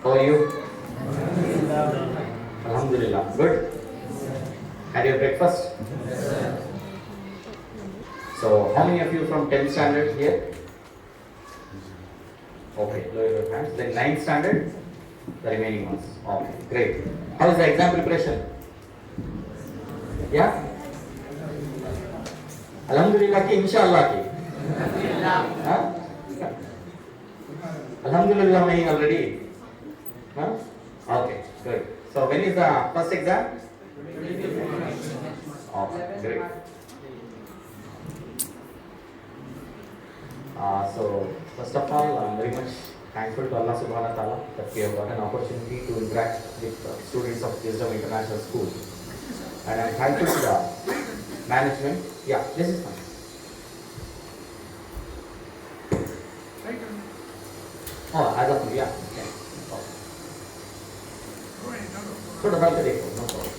How are you? Alhamdulillah. Good. Had your breakfast? So, how many of you from 10th standard here? Okay, lower your hands. Then 9th standard? The remaining ones. Okay, great. How is the exam preparation? Yeah? Alhamdulillah ki, inshallah ki. Huh? Alhamdulillah mahi already. Huh? Okay, good. So when is the first exam? Okay, great. So first of all, I'm very much thankful to Allah Subhanahu wa Taala that we have got an opportunity to interact with students of Wisdom International School, and I'm thankful to the management. Yeah, this is fine. Oh, as of yeah. Okay. So the birthday, no problem.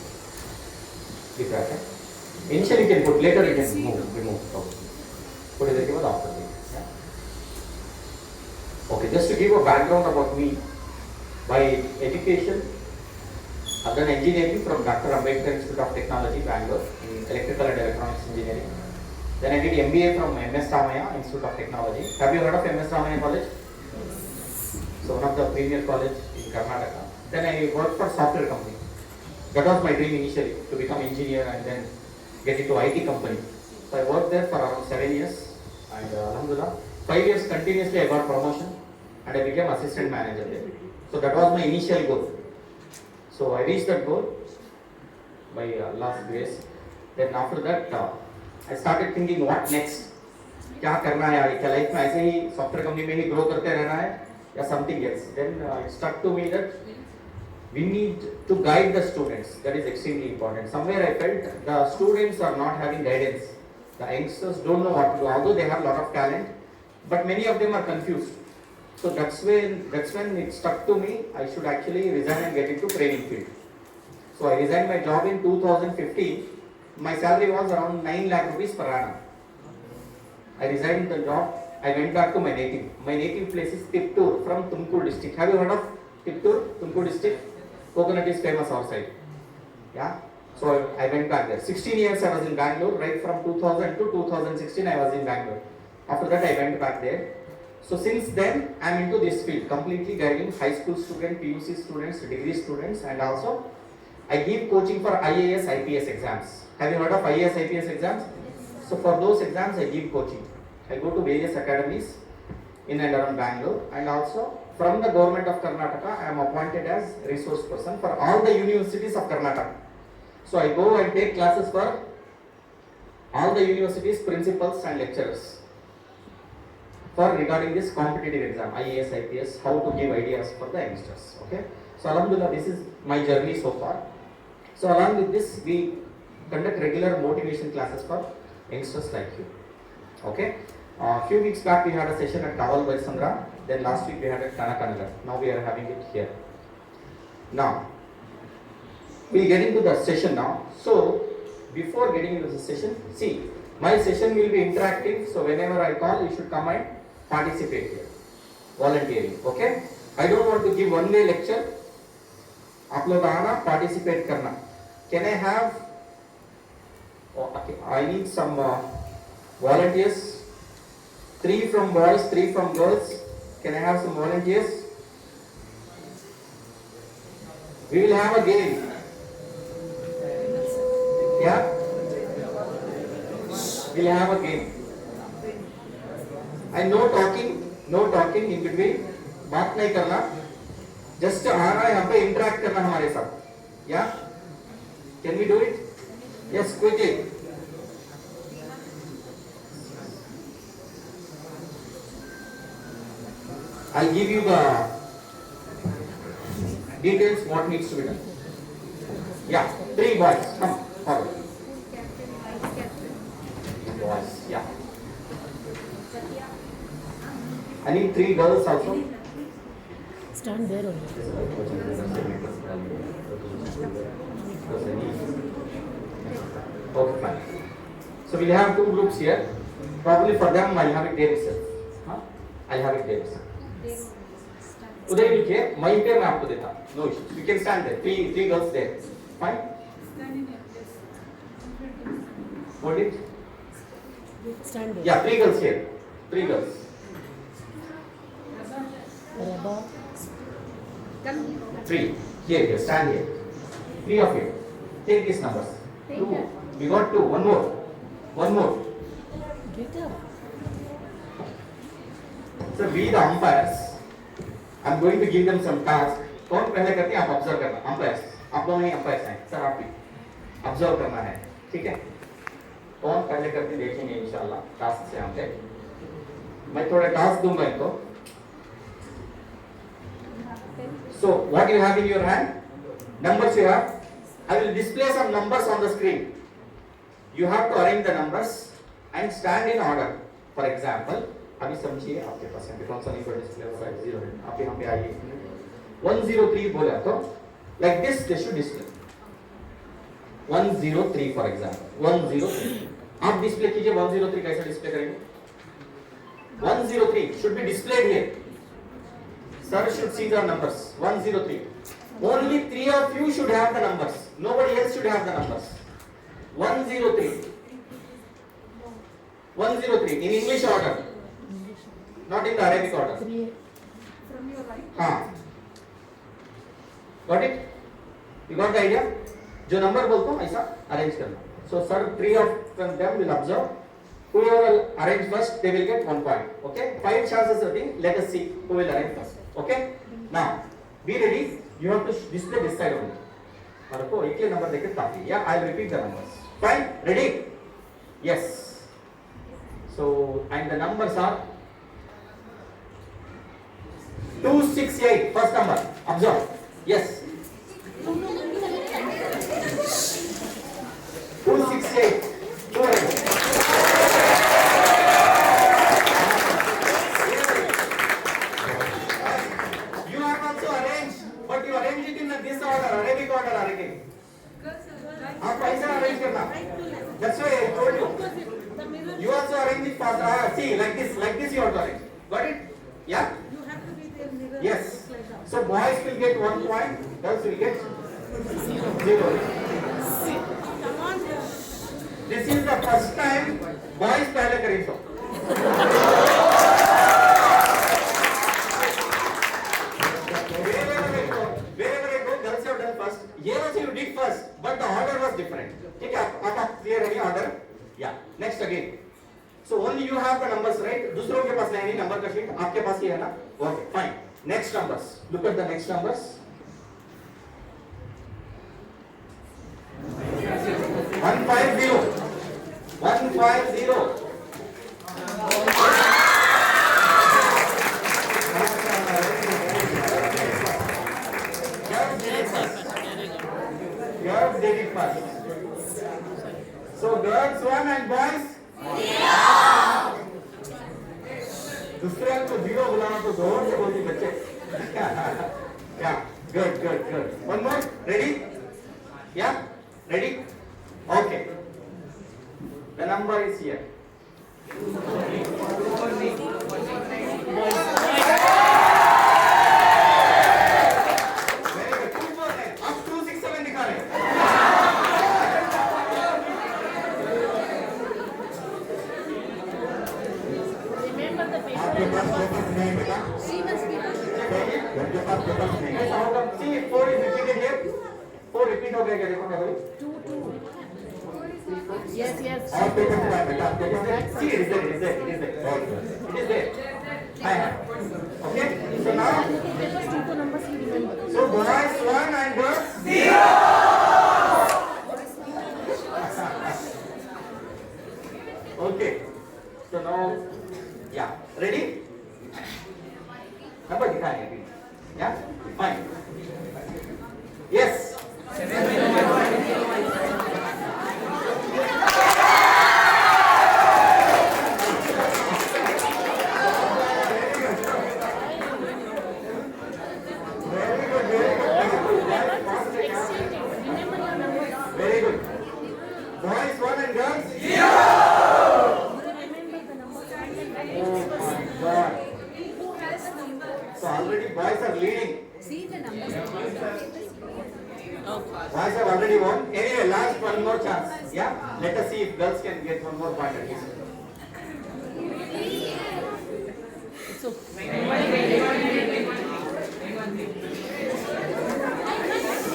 Keep that. Initially you can put, later you can remove. Okay. Put it after the. Yeah. Okay, just to give a background about me, by education, I've done engineering from Dr. Ambedkar Institute of Technology, Bangalore, in electrical and electronics engineering. Then I did MBA from MS Ramaya Institute of Technology. Have you heard of MS Ramaya College? So one of the premier college in Karnataka. Then I worked for software company. That was my dream initially, to become engineer and then get into IT company. So I worked there for around 7 years, and alhamdulillah, 5 years continuously I got promotion and I became assistant manager there. So that was my initial goal. So I reached that goal by Allah's grace. Then after that, I started thinking what next? क्या करना है क्या life में ऐसे ही software company में ही grow करते रहना है या something else? Then it stuck to me that we need to guide the students. That is extremely important. Somewhere I felt the students are not having guidance. The youngsters don't know what to do, although they have a lot of talent, but many of them are confused. So that's when it stuck to me. I should actually resign and get into training field. So I resigned my job in 2015. My salary was around 9 lakh rupees per annum. I resigned the job. I went back to my native. My native place is Tiptur from Tumkur district. Have you heard of Tiptur, Tumkur district? Coconut is famous outside. Yeah. So I went back there. 16 years I was in Bangalore. Right from 2000 to 2016 I was in Bangalore. After that I went back there. So since then I am into this field, completely guiding high school students, PUC students, degree students, and also I give coaching for IAS, IPS exams. Have you heard of IAS, IPS exams? So for those exams I give coaching. I go to various academies in and around Bangalore, and also from the government of Karnataka I am appointed as resource person for all the universities of Karnataka. So I go and take classes for all the universities, principals and lecturers for regarding this competitive exam, IAS, IPS, how to give ideas for the youngsters. Okay. So alhamdulillah, this is my journey so far. So along with this, we conduct regular motivation classes for youngsters like you. Okay. A few weeks back we had a session at Kawal Baisandra. Then last week we had at Kanakanagar. Now we are having it here. Now we'll get into the session now. So before getting into the session, see, my session will be interactive. So whenever I call, you should come and participate here. Volunteering. Okay. I don't want to give one day lecture. आप लोग आना, participate करना. Can I have? Oh, okay. I need some volunteers. 3 from boys, 3 from girls. Can I have some volunteers? We will have a game. Yeah? We'll have a game. And no talking in between. बात नहीं करना. Just आना यहाँ पे interact करना हमारे साथ. Yeah? Can we do it? Yes, quickly. I'll give you the details what needs to be done. Yeah, 3 boys, come forward. Boys, yeah. I need 3 girls also. Stand there only. Okay, fine. So we'll have 2 groups here. Probably for them I'll have it there itself. Huh? I'll have it there itself. उधर ही रुकिए, वहीं पे मैं आपको देता हूँ. No issues. You can stand there. Three girls there. Fine. Hold it. Stand there. Yeah, 3 girls here. 3 girls. Rabba. 3. Here. Stand here. 3 of you. Take these numbers. 2. We got 2. One more. One more. Get up. So we the umpires. I'm going to give them some task. कौन पहले करते हैं आप observe करना. Umpires. आप दोनों ही umpires हैं. Sir आप भी ऑब्जर्व करना है. ठीक है. कौन पहले करके देखेंगे इंशाल्लाह टास्क से हम पे. मैं थोड़ा टास्क दूंगा इनको. So what you have in your hand? Numbers you have. I will display some numbers on the screen. You have to arrange the numbers and stand in order. For example, अभी समझिए आपके पास है कौन सा नहीं पर डिस्प्ले होगा 0 है. आप यहाँ पे आइए. 103 बोला तो like this they should display. 103 for example. 103. आप डिस्प्ले कीजिए 103 कैसे डिस्प्ले करेंगे? 103 should be displayed here. Sir should see the numbers. 103. Only 3 of you should have the numbers. Nobody else should have the numbers. 103. 103 in English order. Not in the Arabic order. 3. From your right. हाँ. Got it? You got the idea? जो number बोलता हूँ ऐसा arrange करना. So sir, 3 of them will observe. Whoever will arrange first, they will get 1 point. Okay? 5 chances are there. Let us see who will arrange first. Okay? Now, be ready. You have to display this side only. और को एक ही number देके ताकि या I'll repeat the numbers. Fine? Ready? Yes. So and the numbers are 268. First number. Observe. Yes. 268. 200. You have also arranged, but you arrange it in this order, Arabic order, Arabic. आप ऐसा arrange करना. That's why I told you. You also arrange it fast. See, like this you have to arrange. Got it? Yeah? You have to be there mirror. Yes. Like that. So boys will get 1 point, girls will get 0. Come on, sir. This is the first time boys पहले करें तो. Wherever I go, girls have done first. Here also you did first, but the order was different. ठीक है? आप clear है order? Yeah. Next again. So only you have the numbers, right? दूसरों के पास नहीं नंबर का शीट आपके पास ही है ना? Okay, fine. Next numbers. Look at the next numbers. 150. 150. Girls did it first. So girls 1 and boys? दूसरे को 0 बुलाना तो जोर से बोलती बच्चे. Yeah, good. One more. Ready? Yeah? Ready? Okay. The number is here. Very good. 2 more. अब 267 दिखा रहे हैं. Remember the paper आपके and पास number. फोकस नहीं बेटा. She must be the चाहिए? उनके पास फोकस नहीं है. ऐसा होगा. See, 4 is repeated here. 4 repeat हो गया क्या देखो ना भाई. 2. Yes. और पेपर पे है बेटा. आपके पास see, it is there. It is there. I have. Okay. So now, Papers 2 numbers you remember. so boys 1 and girls 0. Okay. So now, yeah. Ready? Number दिखाएंगे अभी. Yeah. Fine. Yes. Remember your numbers. Very good. Boys 1 and girls 0. Remember the numbers. Oh my God. who has number. So already boys are leading. See the numbers. Boys have already won. Anyway, last one more chance. Yeah. Let us see if girls can get one more point at least. It's okay.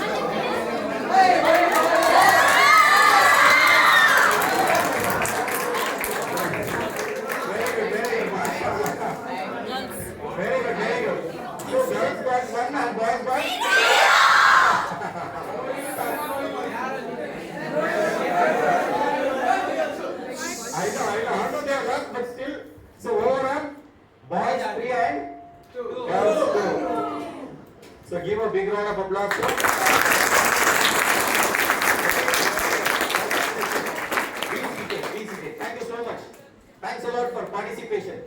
Very good, very good. Girls. Very good, very good. So girls got one and boys got. I know they have lost, but still. So overall, boys 3 and girls 2. So give a big round of applause. Be seated. Thank you so much. Thanks a lot for participation.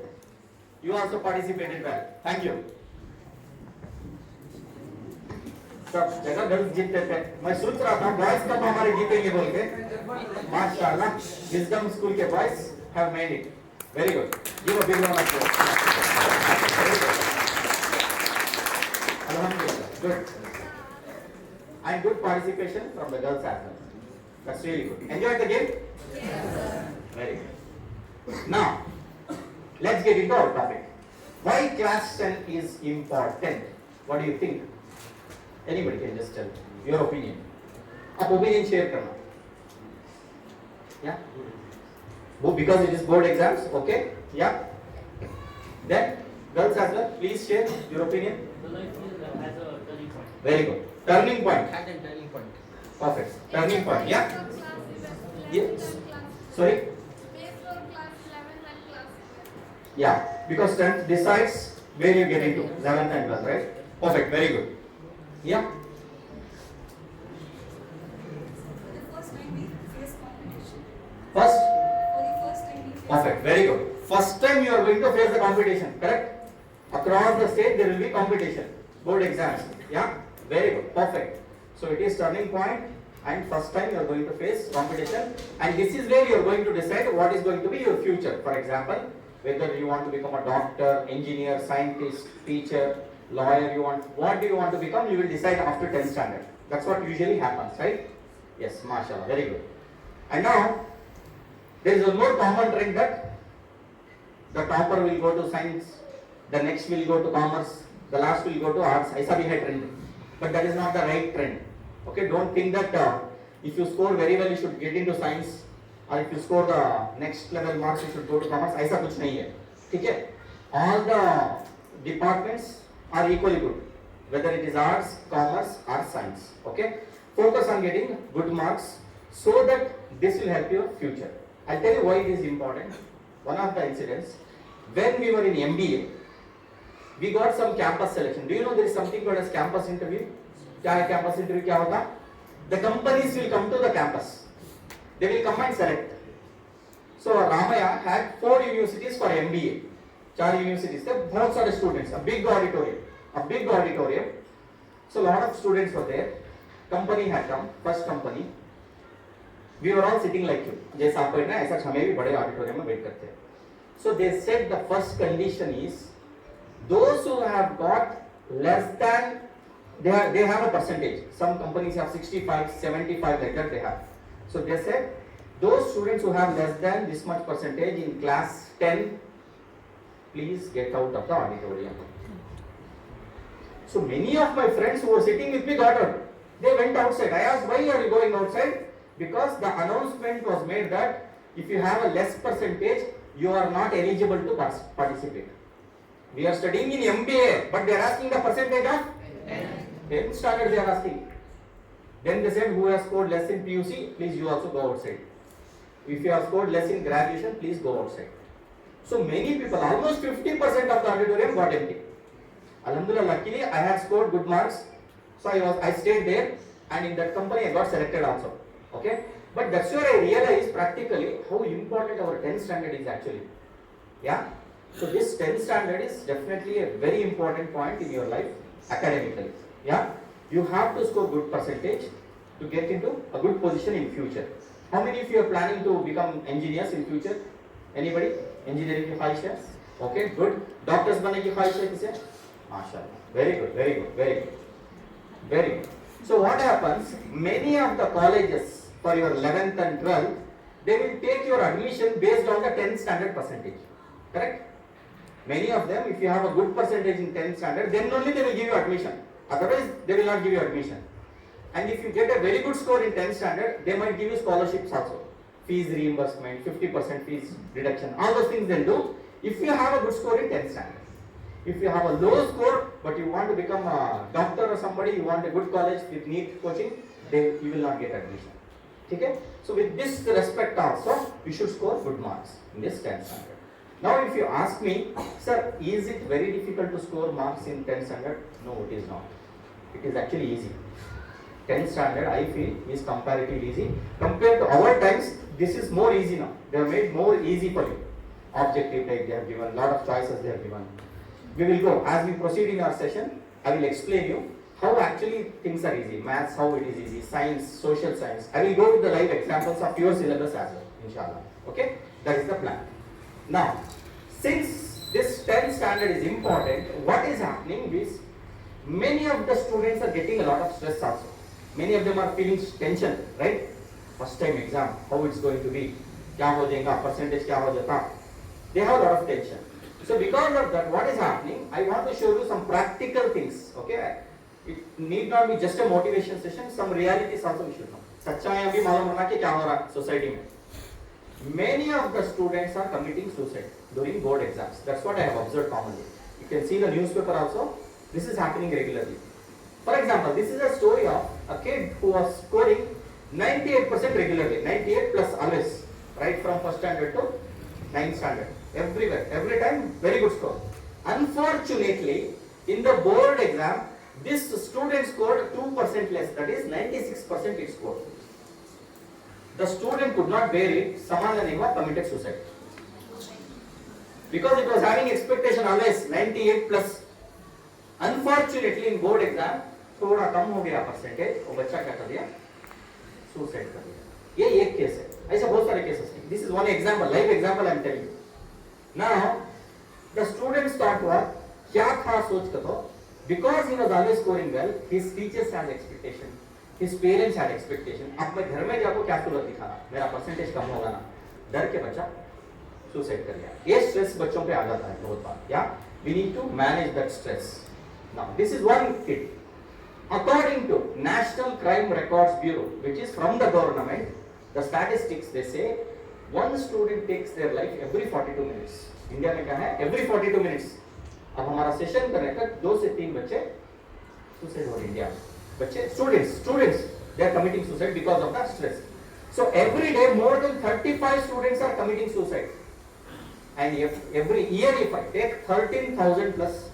You also participated well. Thank you. सब जगह girls जीतते थे मैं सोच रहा था boys कब हमारे जीतेंगे बोल के माशाल्लाह विजडम स्कूल के boys have made it very good give a big round of applause alhamdulillah good and good participation from the girls as well that's really good enjoyed the game very good now let's get into our topic why class 10 is important what do you think anybody can just tell your opinion आप opinion share करना yeah because it is board exams okay yeah then girls as well please share your opinion very good turning point perfect turning point yeah yeah sorry yeah because 10th decides where you get into 11th and 12th right perfect very good yeah The first time we face competition. first For the first time we face. perfect very good first time you are going to face the competition correct across the state there will be competition board exams yeah very good perfect so it is turning point and first time you are going to face competition and this is where you are going to decide what is going to be your future for example whether you want to become a doctor engineer scientist teacher lawyer you want what do you want to become you will decide after 10th standard that's what usually happens right yes mashallah very good and now there is a more common trend that the topper will go to science the next will go to commerce the last will go to arts aisa bhi hai trend but that is not the right trend okay don't think that if you score very well you should get into science or if you score the next level marks you should go to commerce aisa kuch nahi hai theek hai all the departments are equally good whether it is arts commerce or science okay focus on getting good marks so that this will help your future I'll tell you why it is important one of the incidents when we were in MBA we got some campus selection do you know there is something called as campus interview kya hai campus interview kya hota the companies will come to the campus they will come and select so Ramaya had 4 universities for MBA 4 universities there bahut sare students a big auditorium so a lot of students were there company had come first company we were all sitting like you जैसा आप बैठना ऐसा हमें भी बड़े auditorium में बैठ करते हैं so they said the first condition is those who have got less than they have a percentage some companies have 65 75 like that they have so they said those students who have less than this much percentage in class 10 please get out of the auditorium so many of my friends who were sitting with me got out they went outside I asked why are you going outside because the announcement was made that if you have a less percentage you are not eligible to participate we are studying in MBA but they are asking the percentage of 10th standard they are asking then they said who has scored less in PUC please you also go outside if you have scored less in graduation please go outside so many people almost 50% of the auditorium got empty alhamdulillah luckily I had scored good marks so I stayed there and in that company I got selected also okay but that's where I realized practically how important our 10th standard is actually yeah so this 10th standard is definitely a very important point in your life academically yeah you have to score good percentage to get into a good position in future how many of you are planning to become engineers in future anybody engineering की ख्वाहिश है okay good doctors बनने की ख्वाहिश है किसे MashaAllah. Very good, very good, very good. Very good. So what happens, many of the colleges for your 11th and 12th, they will take your admission based on the 10th standard percentage. Correct? Many of them, if you have a good percentage in 10th standard, then only they will give you admission. Otherwise, they will not give you admission. And if you get a very good score in 10th standard, they might give you scholarships also. Fees reimbursement, 50% fees reduction, all those things they'll do if you have a good score in 10th standard. If you have a low score, but you want to become a doctor or somebody, you want a good college with NEET coaching, then you will not get admission. Okay? So with this respect also, you should score good marks in this 10th standard. Now if you ask me, sir, is it very difficult to score marks in 10th standard? No, it is not. It is actually easy. 10th standard, I feel, is comparatively easy. Compared to our times, this is more easy now. They have made more easy for you. Objective type they have given, lot of choices they have given. We will go, as we proceed in our session, I will explain you how actually things are easy. Maths, how it is easy. Science, social science. I will go with the live examples of your syllabus as well, inshallah. Okay? That is the plan. Now, since this 10th standard is important, what is happening is, many of the students are getting a lot of stress also. Many of them are feeling tension, right? First time exam, how it's going to be, kya ho jayega, percentage kya ho jata. They have a lot of tension. So because of that, what is happening, I want to show you some practical things, okay? It need not be just a motivation session, some realities also we should know. सच्चाइयां भी मालूम होना कि क्या हो रहा है society में. Many of the students are committing suicide during board exams. That's what I have observed commonly. You can see the newspaper also. This is happening regularly. For example, this is a story of a kid who was scoring 98% regularly, 98 plus always, right from first standard to 9th standard. Everywhere, every time, very good score. Unfortunately, in the board exam, this student scored 2% less, that is 96% it scored. The student could not bear it, Samadhanima committed suicide. Because it was having expectation always 98 plus. Unfortunately, in board exam, थोड़ा कम हो गया percentage, वो बच्चा क्या कर दिया? Suicide कर दिया. ये एक केस है. ऐसा बहुत सारे cases हैं. This is one example, live example I am telling you. Now, the students thought what? क्या था सोच कर तो? Because he was always scoring well, his teachers had expectation, his parents had expectation. अब मैं घर में जाकर क्या सूरत दिखाना? मेरा percentage कम होगा ना? डर के बच्चा suicide कर लिया. ये stress बच्चों पे आ जाता है बहुत बार. Yeah, we need to manage that stress. Now, this is one kid. According to National Crime Records Bureau, which is from the government, the statistics they say one student takes their life every 42 minutes. India में क्या है? Every 42 minutes. अब हमारा session करने तक 2 से 3 बच्चे suicide हो रहे इंडिया में. बच्चे students they are committing suicide because of the stress. So every day more than 35 students are committing suicide. And every year if I take 13,000 plus.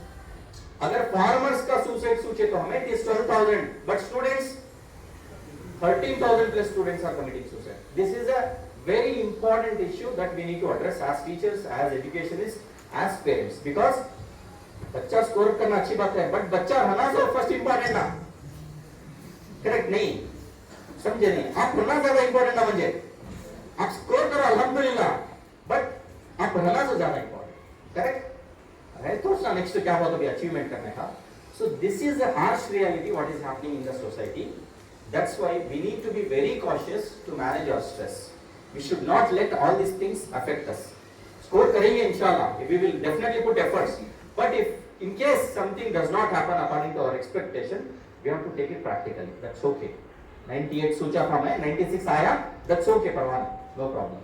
अगर farmers का suicide सोचे तो हमें 12,000, but students 13,000 plus students are committing suicide. This is a very important issue that we need to address as teachers, as educationists, as parents. Because बच्चा score करना अच्छी बात है, बट बच्चा होना तो फर्स्ट इंपॉर्टेंट ना. करेक्ट नहीं? समझे नहीं? आप होना ज्यादा इंपॉर्टेंट ना म्हणजे. आप स्कोर करो अल्हम्दुलिल्लाह, बट आप होना तो ज्यादा इंपॉर्टेंट. करेक्ट? है तो उसका नेक्स्ट क्या हुआ तो भी अचीवमेंट करने का. So this is the harsh reality what is happening in the society. That's why we need to be very cautious to manage our stress. We should not let all these things affect us. Score करेंगे इंशाल्लाह. We will definitely put efforts. But if in case something does not happen according to our expectation, we have to take it practically. That's okay. 98 सोचा था मैं, 96 आया. That's okay परवान. No problem.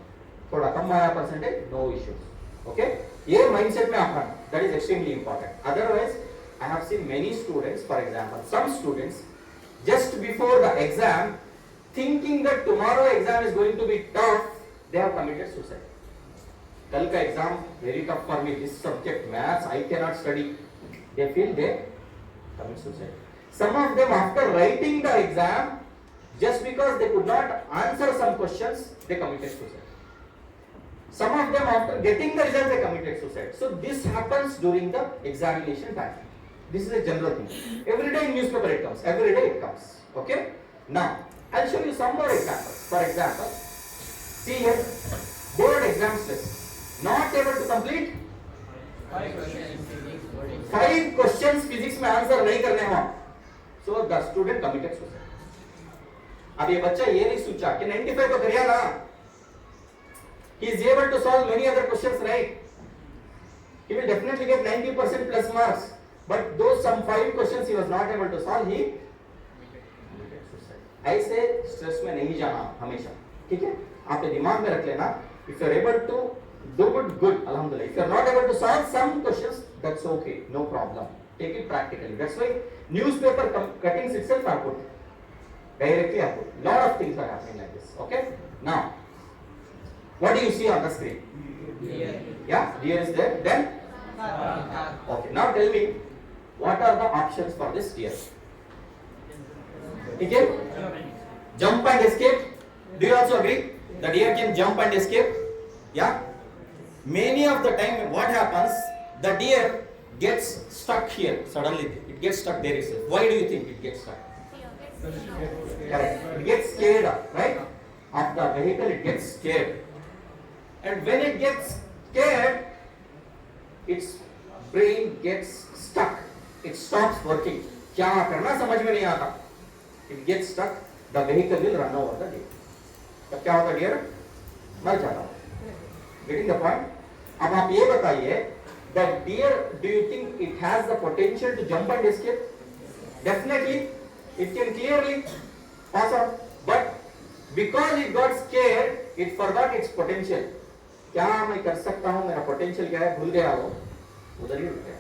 थोड़ा कम आया percentage, no issues. Okay? ये mindset में अपना. That is extremely important. Otherwise, I have seen many students, for example, some students, just before the exam, thinking that tomorrow exam is going to be tough, they have committed suicide. कल का exam very tough for me. This subject maths I cannot study. They feel they commit suicide. Some of them after writing the exam, just because they could not answer some questions, they committed suicide. Some of them after getting the result, they committed suicide. So this happens during the examination time. This is a general thing. Every day in newspaper it comes. Every day it comes. Okay? Now, I'll show you some more examples. For example, see here, board exam stress. Not able to complete 5 questions physics में answer नहीं करने हुआ, so the student committed suicide. अब ये बच्चा ये नहीं सोचा कि 95 तो करिया ना, he is able to solve many other questions, right? He will definitely get 90% plus marks, but those some 5 questions he was not able to solve, he committed suicide. ऐसे स्ट्रेस में नहीं जाना हमेशा, ठीक है? आप ये दिमाग में रख लेना, if you are able to do good, alhamdulillah. If you are not able to solve some questions, that's okay, no problem. Take it practically. That's why newspaper cuttings itself are put directly are put. Lot of things are happening like this. Okay? Now, what do you see on the screen? Yeah, deer is there. Then? Okay, now tell me, what are the options for this deer? Okay? Jump and escape. Do you also agree? The deer can jump and escape? Yeah? Many of the time, what happens? The deer gets stuck here. Suddenly, it gets stuck there itself. Why do you think it gets stuck? Correct. It gets scared, right? Of the vehicle, it gets scared. And when it gets scared, its brain gets stuck. It stops working. क्या करना समझ में नहीं आता. It gets stuck. The vehicle will run over the deer. तब क्या होता deer? मर जाता. Getting the point? अब आप ये बताइए, that deer, do you think it has the potential to jump and escape? Definitely, it can clearly pass on. But because it got scared, it forgot its potential. क्या मैं कर सकता हूँ, मेरा पोटेंशियल क्या है, भूल गया वो, उधर ही रुक गया,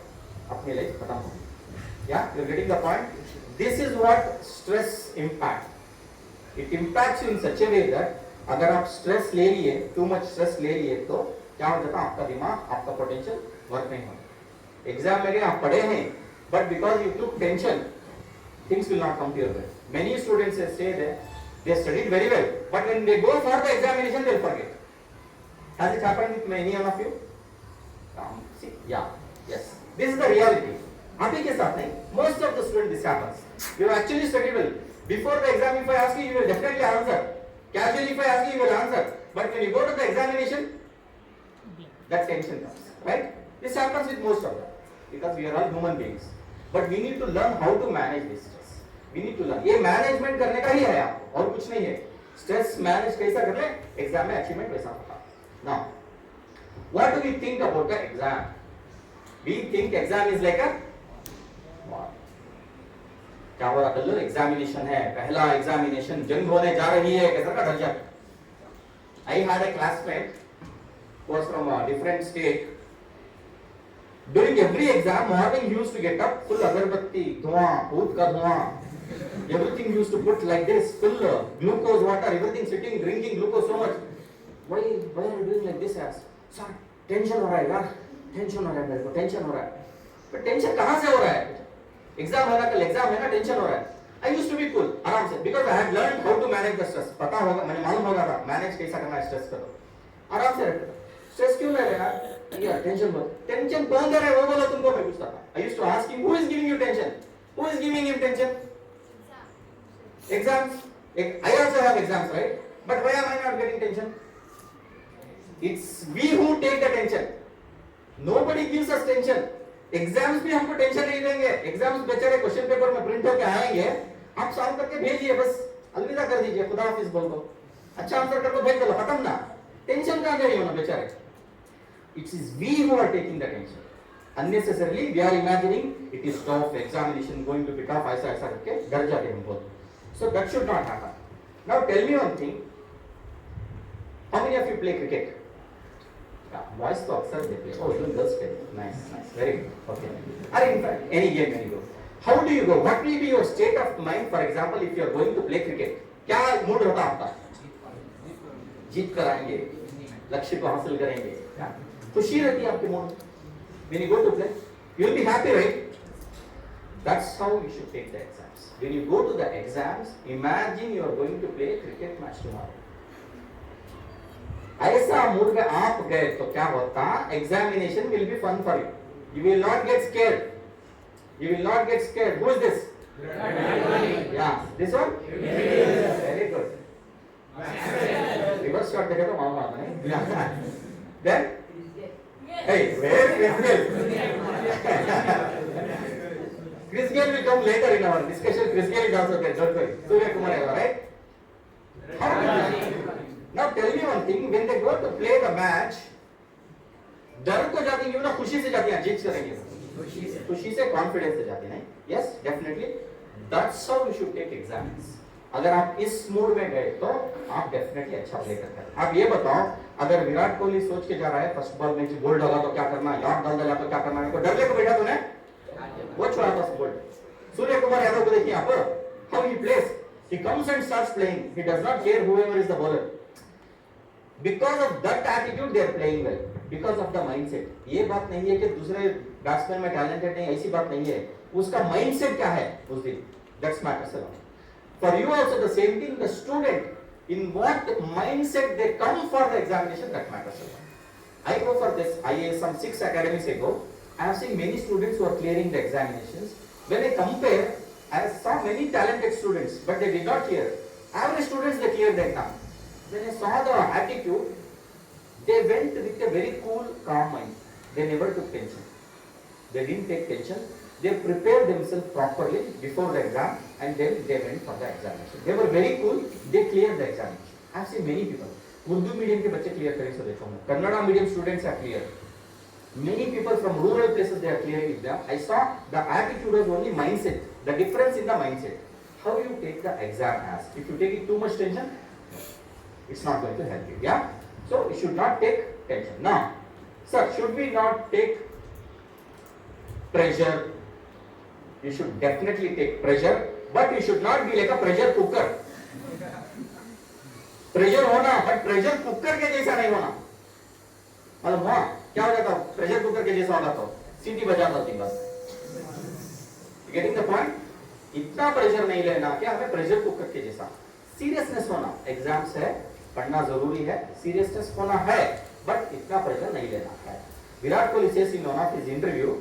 अपनी लाइफ खत्म हो गई। Yeah, you're getting the point? This is what stress impact. It impacts you in such a way that अगर आप स्ट्रेस ले लिए, too much stress ले लिए, तो क्या हो जाता है, आपका दिमाग, आपका पोटेंशियल वर्क नहीं होता। एग्जाम में गए, आप पढ़े हैं, but because you took tension, things will not come to your way. Many students say that they studied very well, but when they go for the examination, they'll forget. Has it happened with any one of you? See, yeah, yes. This is the reality. आप ही के साथ नहीं. Most of the students this happens. You have actually studied well. Before the exam, if I ask you, you will definitely answer. Casually, if I ask you, you will answer. But when you go to the examination, that tension comes, right? This happens with most of them because we are all human beings. But we need to learn how to manage this stress. We need to learn. ये management करने का ही है आपको, और कुछ नहीं है. Stress manage कैसा कर ले? Exam में achievement वैसा होता. Now, what do we think about the exam? We think exam is like a war. क्या हो रहा है? Examination है, पहला examination, जंग होने जा रही है, कैसा का डर जाता. I had a classmate who was from a different state. During every exam, morning he used to get up, full agarbatti, धुआं, ऊद का धुआं, everything used to put like this, full glucose water, everything sitting, drinking glucose so much. Why are you doing like this? Sir, tension हो रहा है यार, tension हो रहा है मेरे को, tension हो रहा है. But tension कहाँ से हो रहा है? Exam है ना, कल exam है ना, tension हो रहा है. I used to be cool, आराम से, because I had learned how to manage the stress. पता होगा, मैंने मालूम होगा था, manage कैसा करना है stress करो. आराम से रहते. Stress क्यों ले रहे यार? यार tension बहुत. Tension कौन दे रहा है वो बोलो तुमको, मैं पूछता था. I used to ask him, who is giving you tension? Who is giving him tension? Exams. I also have exams, right? But why am I not getting tension? It's we who take the tension. Nobody gives us tension. Exams भी हमको tension नहीं देंगे. Exams बेचारे question paper में print होके आएंगे, आप solve करके भेजिए, बस अलविदा कर दीजिए, खुदा हाफिज बोल दो, अच्छा आंसर कर दो, भेज दो, खत्म ना. टेंशन कहाँ गई होना बेचारे. It is we who are taking the tension. Unnecessarily we are imagining it is tough, examination going to be tough, ऐसा ऐसा करके डर जाते हैं हम बहुत. So that should not happen. Now tell me one thing. How many of you play cricket? Yeah, boys to अक्सर they play. Oh, even girls play. Nice, nice, very good. Okay. Or in fact, any game when you go. How do you go? What will be your state of mind? For example, if you are going to play cricket, क्या mood होता है आपका? जीत कर आएंगे, लक्ष्य को हासिल करेंगे. खुशी रहती है आपके mood. When you go to play, you will be happy, right? That's how you should take the exams. When you go to the exams, imagine you are going to play a cricket match tomorrow. ऐसा mood में आप गए तो क्या होता? Examination will be fun for you. You will not get scared. You will not get scared. Who is this? Yeah, this one? Very good. Reverse shot देखे तो मालूम आता नहीं. Then Hey, where Chris Gayle? Chris Gayle will come later in our discussion. Chris Gayle is also there. Don't worry. Surya Kumar, right? Now tell me one thing. When they go to play the match, डर तो जाती नहीं ना, खुशी से जाती हैं, जीत करेंगे, खुशी से कॉन्फिडेंस से जाती नहीं. Yes, definitely. That's how you should take exams. अगर आप इस मूड में गए तो आप डेफिनेटली अच्छा प्ले करते हैं. आप ये बताओ, अगर विराट कोहली सोच के जा रहा है फर्स्ट बॉल में गोल डाला तो क्या करना, याद डाल दिया तो क्या करना, है डर ले को बैठा तूने, वो छोड़ा था गोल. सूर्य कुमार यादव को देखिए आप, how he plays. He comes and starts playing. He does not care whoever is the bowler. Because of that attitude, they are playing well. Because of the mindset. ये बात नहीं है कि दूसरे बैट्समैन में टैलेंटेड नहीं, ऐसी बात नहीं है. उसका माइंडसेट क्या है उस दिन, that's matters a lot. For you also the same thing, the student, in what mindset they come for the examination, that matters a lot. I go for this IAS some 6 academies ago. I have seen many students who are clearing the examinations. When I compare, I saw many talented students, but they did not clear. Average students, they cleared the exam. When I saw the attitude, they went with a very cool, calm mind. They never took tension. They didn't take tension. They prepared themselves properly before the exam and then they went for the examination. They were very cool. They cleared the examination. I have seen many people. Urdu medium के बच्चे clear करें सो देखो मैं. Kannada medium students are clear. Many people from rural places they are clearing exam. I saw the attitude was only mindset. The difference in the mindset. How you take the exam as. If you take it too much tension, it's not going to help you. Yeah. So you should not take tension. Now, sir, should we not take pressure? You should definitely take pressure, but you should not be like a pressure cooker. Pressure होना, but pressure cooker के जैसा नहीं होना. मतलब वहां क्या हो जाता, प्रेशर कुकर के जैसा होगा तो सीटी बजा देती बस. Getting the point. इतना प्रेशर नहीं लेना कि हमें प्रेशर कुकर के जैसा. सीरियसनेस होना, एग्जाम्स है, पढ़ना जरूरी है, सीरियसनेस होना है, बट इतना प्रेशर नहीं लेना है. Virat Kohli says in one of his interview,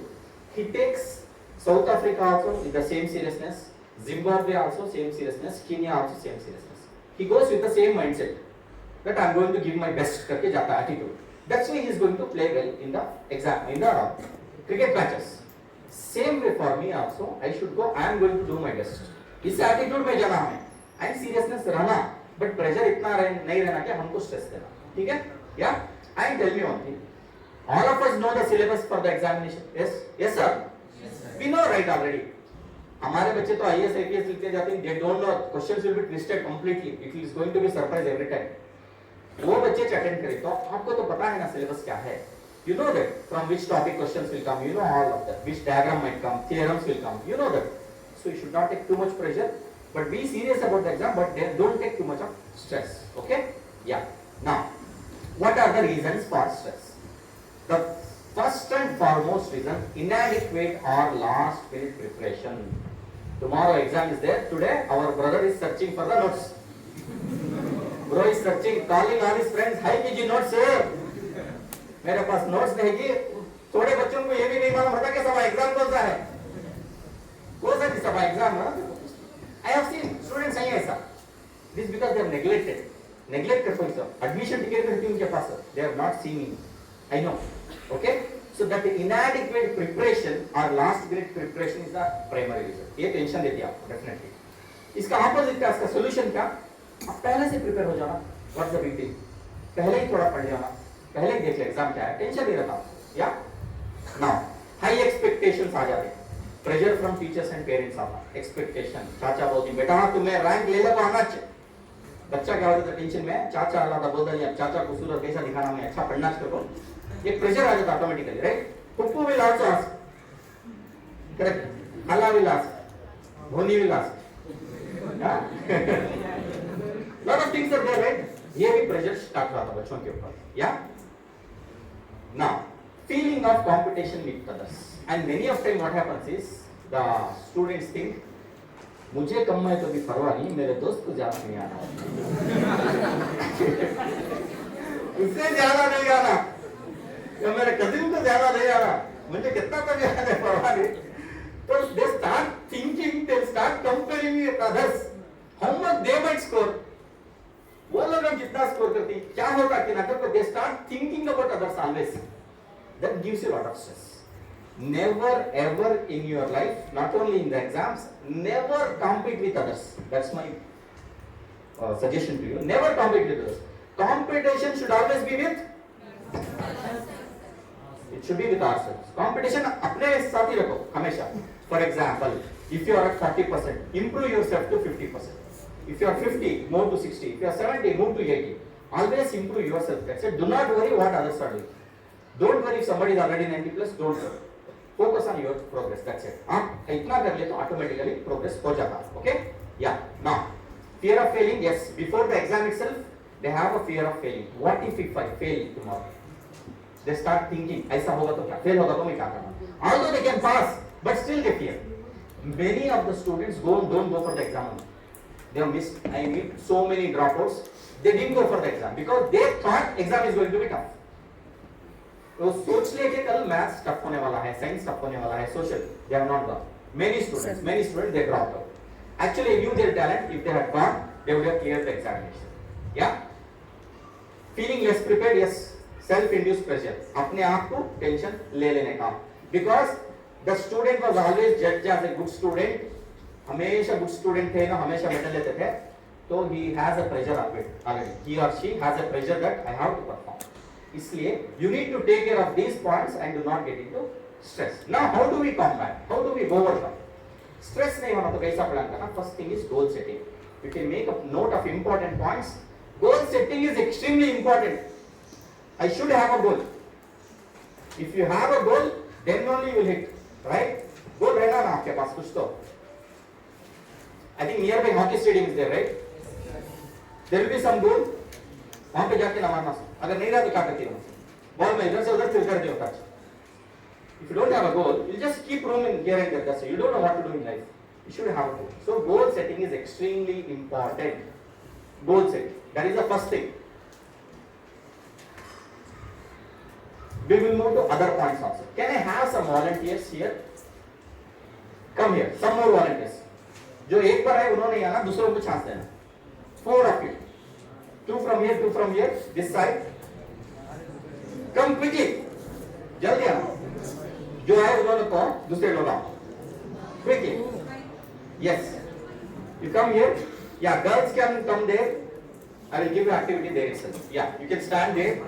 he takes South Africa also with the same seriousness, Zimbabwe also same seriousness, Kenya also same seriousness. He goes with the same mindset that I am going to give my best करके जाता attitude. That's why he is going to play well in the exam, in the cricket matches. Same way for me also, I should go. I am going to do my best. इस attitude में जाना हमें, and seriousness रहना, but pressure इतना नहीं रहना कि हमको stress देना. ठीक है? Yeah. And tell me one thing. All of us know the syllabus for the examination. Yes. Yes, sir. We know right already. हमारे बच्चे तो IAS IPS लिखते जाते हैं. They don't know. Questions will be twisted completely. It is going to be surprise every time. वो बच्चे attend करें तो आपको तो पता है ना सिलेबस क्या है. You know that from which topic questions will come. You know all of that. Which diagram might come. Theorems will come. You know that. So you should not take too much pressure. But be serious about the exam. But don't take too much of stress. Okay? Yeah. Now, what are the reasons for stress? The first and foremost reason, inadequate or last minute preparation. Tomorrow exam is there. Today our brother is searching for the notes. Bro is searching, calling all his friends. Hi कीजिए notes sir. मेरे पास notes नहीं की. थोड़े बच्चों को ये भी नहीं मालूम होता कि सभा एग्जाम कौन सा है. कौन सा की सभा एग्जाम है. I have seen students नहीं ऐसा. This is because they are neglected. Neglect करते हैं सर. Admission ticket रहती है उनके पास. They have not seen me. I know. Okay? So that inadequate preparation or last minute preparation is the primary reason. ये tension देती है आपको definitely. इसका ऑपोजिट क्या, इसका सॉल्यूशन क्या? आप पहले से प्रिपेयर हो जाना. What's the big deal? पहले ही थोड़ा पढ़ जाना. पहले ही देख ले एग्जाम क्या है. टेंशन नहीं रहता. या? Now, high expectations आ जाते हैं. Pressure from teachers and parents आता. Expectation. चाचा बोलती बेटा तुम्हें रैंक ले लो तो आना चाहिए. बच्चा क्या होता है टेंशन में, चाचा अल्लाह का बोलता है चाचा को सूरत कैसा दिखाना, मैं अच्छा पढ़ना चाहिए. ये प्रेशर आ जाता automatically, right? Puppu will also ask, correct? खाला will ask, Dhoni will ask, lot of things are there, right? ये भी प्रेशर स्टार्ट होता है बच्चों के ऊपर. या now feeling of competition with others, and many of time what happens is the students think मुझे कम है तो भी परवाह नहीं, मेरे दोस्त को ज्यादा नहीं आना, उससे ज्यादा नहीं आना, या मेरे कजिन को ज्यादा नहीं आना, मुझे कितना तो ज्यादा है परवाह नहीं. तो they start thinking, they start comparing with others, how much they might score. वो लोग हम कितना स्कोर करते हैं, क्या होगा कि ना तो they start thinking about others always. that gives you a lot of stress. Never ever in your life, not only in the exams, never compete with others. That's my suggestion to you. Never compete with others. Competition should always be with, it should be with ourselves. Competition अपने साथ ही रखो हमेशा. For example, if you are at 40%, improve yourself to 50%. If you are 50, move to 60. If you are 70, move to 80. Always improve yourself. That's it. Do not worry what others are doing. Don't worry if somebody is already 90 plus. Don't worry. Focus on your progress. That's it. आप इतना कर ले तो automatically progress हो जाता है. Okay? Yeah. Now, fear of failing. Yes. Before the exam itself, they have a fear of failing. What if I fail tomorrow? They start thinking, ऐसा होगा तो क्या? Fail होगा तो मैं क्या करना? Although they can pass, but still they fear. Many of the students don't go for the exam. They have missed. I mean, so many dropouts. They didn't go for the exam because they thought exam is going to be tough. तो सोच लिए कि कल maths tough होने वाला है, science tough होने वाला है, social, they have not gone. Many students they dropped out. Actually, they knew their talent. If they had gone, they would have cleared the examination. Yeah. Feeling less prepared, yes. Self-induced pressure. अपने आप को tension ले लेने का. Because the student was always judged as a good student. हमेशा good student थे ना, हमेशा मेडल लेते थे. तो he has a pressure already. He or she has a pressure that I have to perform. इसलिए you need to take care of these points and do not get into stress. Now how do we combat? How do we overcome? Stress नहीं होना तो कैसा plan करना? First thing is goal setting. You can make a note of important points. Goal setting is extremely important. I should have a goal. If you have a goal, then only you will hit. Right? Goal रहना ना आपके पास कुछ तो. I think nearby hockey stadium is there, right? There will be some goal. वहाँ पे जाके ना मारना. अगर नहीं रहा तो क्या करती हो? बॉल में इधर से उधर फिर कर दियो touch. If you don't have a goal, you just keep roaming here and there. That's it. You don't know what to do in life. You should have a goal. So goal setting is extremely important. Goal setting. That is the first thing. We will move to other points also. Can I have some volunteers here? Come here. Some more volunteers. जो एक बार है उन्होंने आना, दूसरों को chance देना. 4 of you. 2 from here. This side. Come quickly. जल्दी आना. जो है उन्होंने को दूसरे लोग आओ. Quickly. Yes. You come here. Yeah, girls can come there. I will give you activity there itself. Yeah, you can stand there.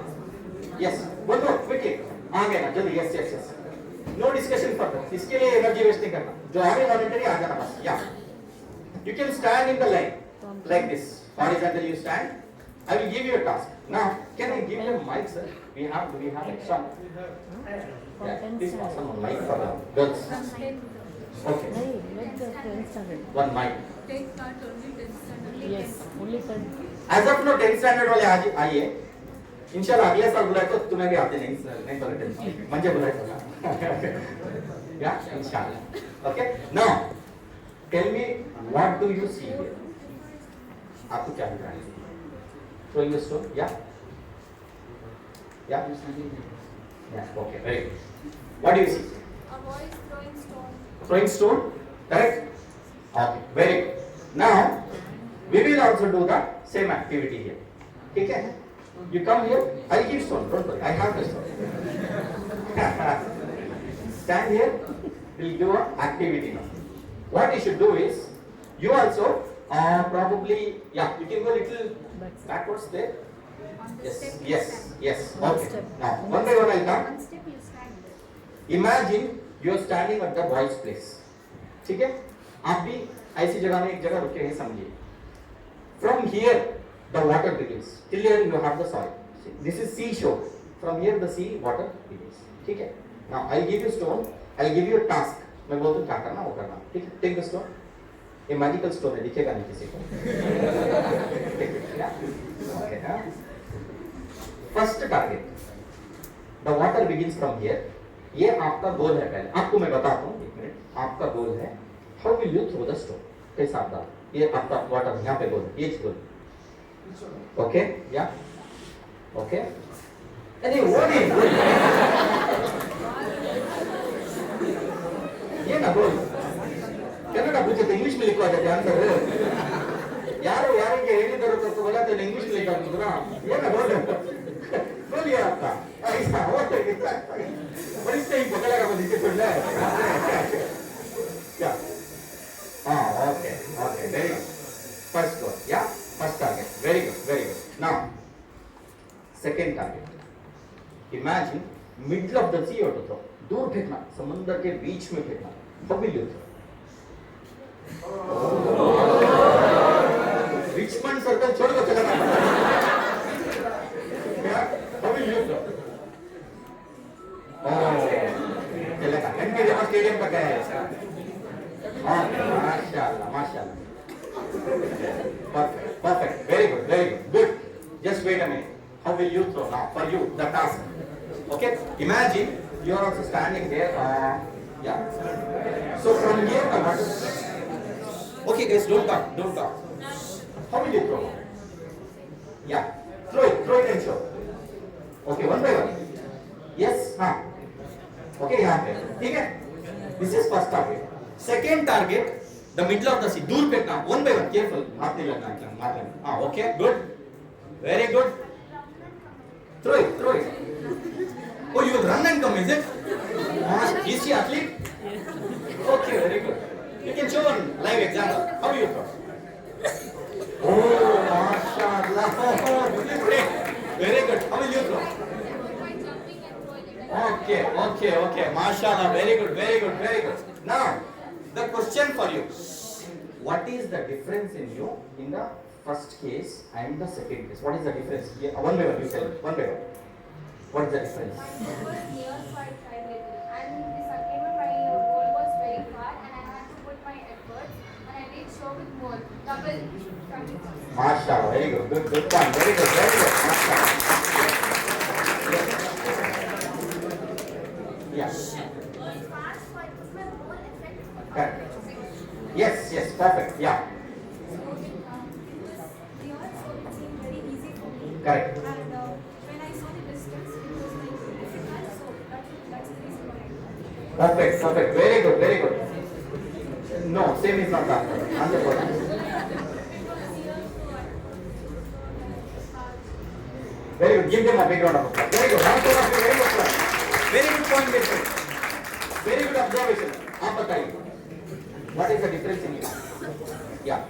Yes. One more. Quickly. आ गए ना जल्दी. Yes. No discussion further. इसके लिए एनर्जी वेस्ट नहीं करना. जो आगे voluntary आ जाना बस. Yeah. You can stand in the line like this. Horizontally you stand. I will give you a task. Now, can I give you a mic, sir? We have extra. Yeah, please pass on a mic for the girls. Okay. One mic. Take part only 10th standard. Yes, only 10. As of now 10th standard वाले आज आइए. इंशाल्लाह अगले साल बुलाए तो तुम्हें भी आते नहीं तो 10th. मंजे बुलाए तो. Yeah, inshallah. Okay. Now, tell me what do you see here? आपको क्या दिख रहा है? Throwing a stone? Yeah? Yeah? Yeah, okay, very good. What do you see? A boy is throwing stone. Throwing stone? Correct? Okay, very good. Now, we will also do the same activity here. Okay? You come here, I'll give stone, don't worry, I have the stone. Stand here, we'll do an activity now. What you should do is, you also probably, yeah, you can go a little backwards there. On the Yes, step. yes. Okay. Now, one by one I'll come. One step you stand there. Imagine you are standing at the boys' place. ठीक है? आप भी ऐसी जगह में एक जगह रुके हैं समझिए. From here the water begins. Till here you have the soil. This is seashore. From here the sea water begins. ठीक है? Now I'll give you stone. I'll give you a task. मैं बोलता हूँ क्या करना वो करना. ठीक है? Take the stone. ये मैजिकल स्टोन है, दिखेगा नहीं किसी को. First target, the water begins from here. ये आपका गोल है. पहले आपको मैं बताता हूँ, एक मिनट. आपका गोल है, how will you throw the stone. कैसा आपका, ये आपका वाटर यहाँ पे गोल, ये गोल. ओके, या ओके. अरे वो नहीं, ये ना गोल. कन्नड़ पूछे तो इंग्लिश में लिखवा जाते आंसर. यारो के ಹೇಳಿದರು तो बोला तो इंग्लिश में लिखा दूसरा. ये ना बोल बोलिए आपका ऐसा हो First time पकड़ेगा वो नीचे छोड़ ले क्या okay very good first one yeah first target very good now second target imagine middle of the sea or तो दूर फेंकना समुद्र के बीच में फेंकना how will you throw Richmond circle छोड़ दो चला क्या how will you throw चलेगा एनके जमा स्टेडियम का क्या है इसका माशाल्लाह perfect very good just wait a minute how will you throw now for you the task okay imagine you are also standing there yeah so from here okay guys don't talk how will you throw yeah throw it and show okay one by one yes okay यहाँ पे ठीक है this is first target second target the middle of the sea दूर फेंकना one by one careful हाथ नहीं लगना क्या मार लेना okay good very good throw it oh you run and come is it is she athlete okay very good you can show one live example how you throw oh mashallah great very good how will you throw okay mashallah very good now the question for you what is the difference in you in the first case and the second case what is the difference here one by one you tell one by one what is the difference My goal was near, so I tried little. And the second one, my goal was very far, and I had to put my efforts, and I did show with more double. mashallah very good point very good mashallah yeah Fast, so I put my whole effort. correct yes perfect yeah The also it seemed very easy for me. correct And when I saw the distance, it was like difficult. So that's the reason why. perfect very good no same is not that 100% very good give them a big round of applause very good very good point very good observation आप बताइए what is the difference in you yeah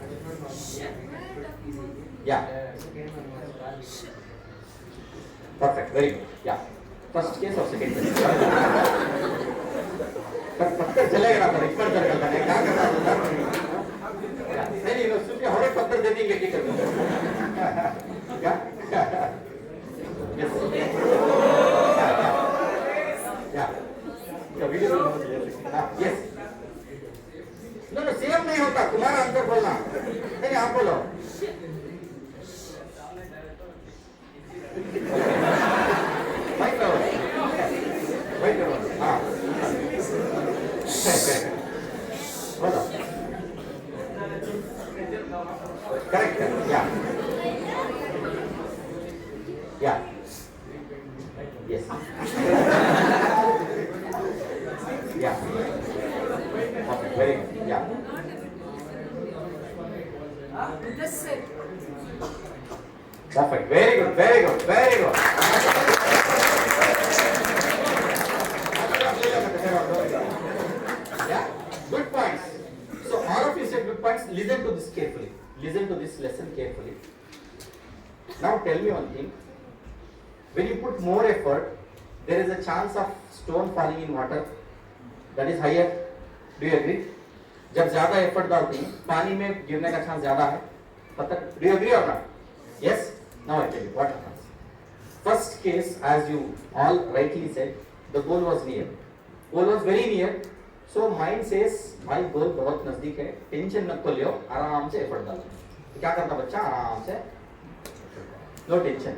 perfect very good yeah first case or second case पत्थर चलेगा ना पर equal कर करता है क्या करना होता नहीं सुनिए हरे पत्थर दे देंगे क्या करना क्या yes no सेम नहीं होता तुम्हारा आंसर बोलना नहीं आप बोलो भाई करो हाँ बोलो correct yeah yes yeah okay very good yeah This it. perfect very good yeah good points so all of you said good points listen to this carefully listen to this lesson carefully now tell me one thing when you put more effort there is a chance of stone falling in water that is higher do you agree जब ज्यादा effort डालते हैं पानी में गिरने का chance ज्यादा है पता do you agree or not yes now I tell you what happens first case as you all rightly said the goal was very near so mind says भाई गोल बहुत नजदीक है टेंशन मत लो आराम से एफर्ट डालो क्या करना बच्चा आराम से नो टेंशन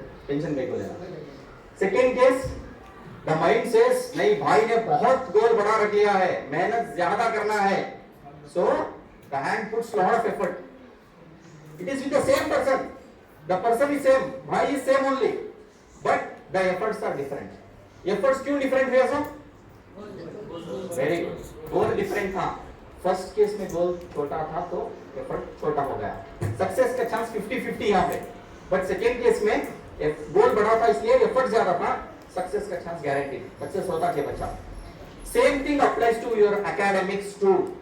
नहीं को लेना second case the mind says नहीं भाई ने बहुत गोल बड़ा रख लिया है मेहनत ज्यादा करना है so the hand puts lot of effort it is with the same person the person is same bhai is same only but the efforts are different efforts क्यों different हुए सब very good goal different था first case में goal छोटा था तो effort छोटा हो गया success का chance 50-50 यहाँ पे but second case में goal बड़ा था इसलिए effort ज्यादा था success का chance guaranteed success होता क्या बच्चा Same thing applies to your academics too.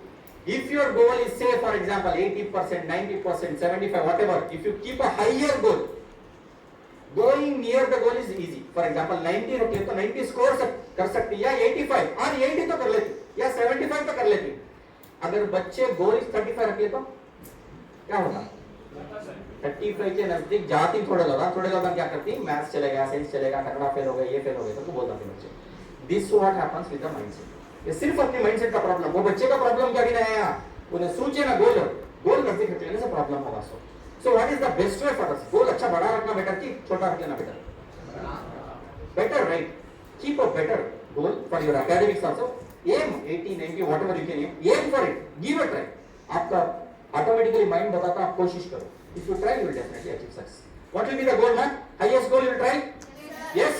If your goal is, say for example 80%, 90%, 75, whatever, if you keep a higher goal, going near the goal is easy. For example 90 रख ले तो 90 score कर सकती या 85 और 80 तो कर लेती या 75 तो कर लेती. अगर बच्चे गोल 35 रख ले तो क्या होता? 35 के नजदीक जाती थोड़े ज्यादा क्या करती? मैथ्स चलेगा, साइंस चलेगा, कन्नड़ा फेल हो गए, ये फेल हो गए, तो बोल जाते बच्चे. This what happens with the mindset. ये सिर्फ अपने माइंडसेट का प्रॉब्लम. वो बच्चे का प्रॉब्लम क्या भी नहीं है यहाँ. उन्हें सोचे ना गोल नजदीक रख लेने से प्रॉब्लम होगा. So what is the best way for us? Goal अच्छा बड़ा रखना बेटर कि छोटा रख लेना better? Better, right? Keep a better goal for your academics also. Aim 80, 90, whatever you can aim for it. Give a try. आपका automatically mind बताता है आप कोशिश करो. If you try, you will definitely achieve success. What will be the goal, man? Highest goal you will try? Yes.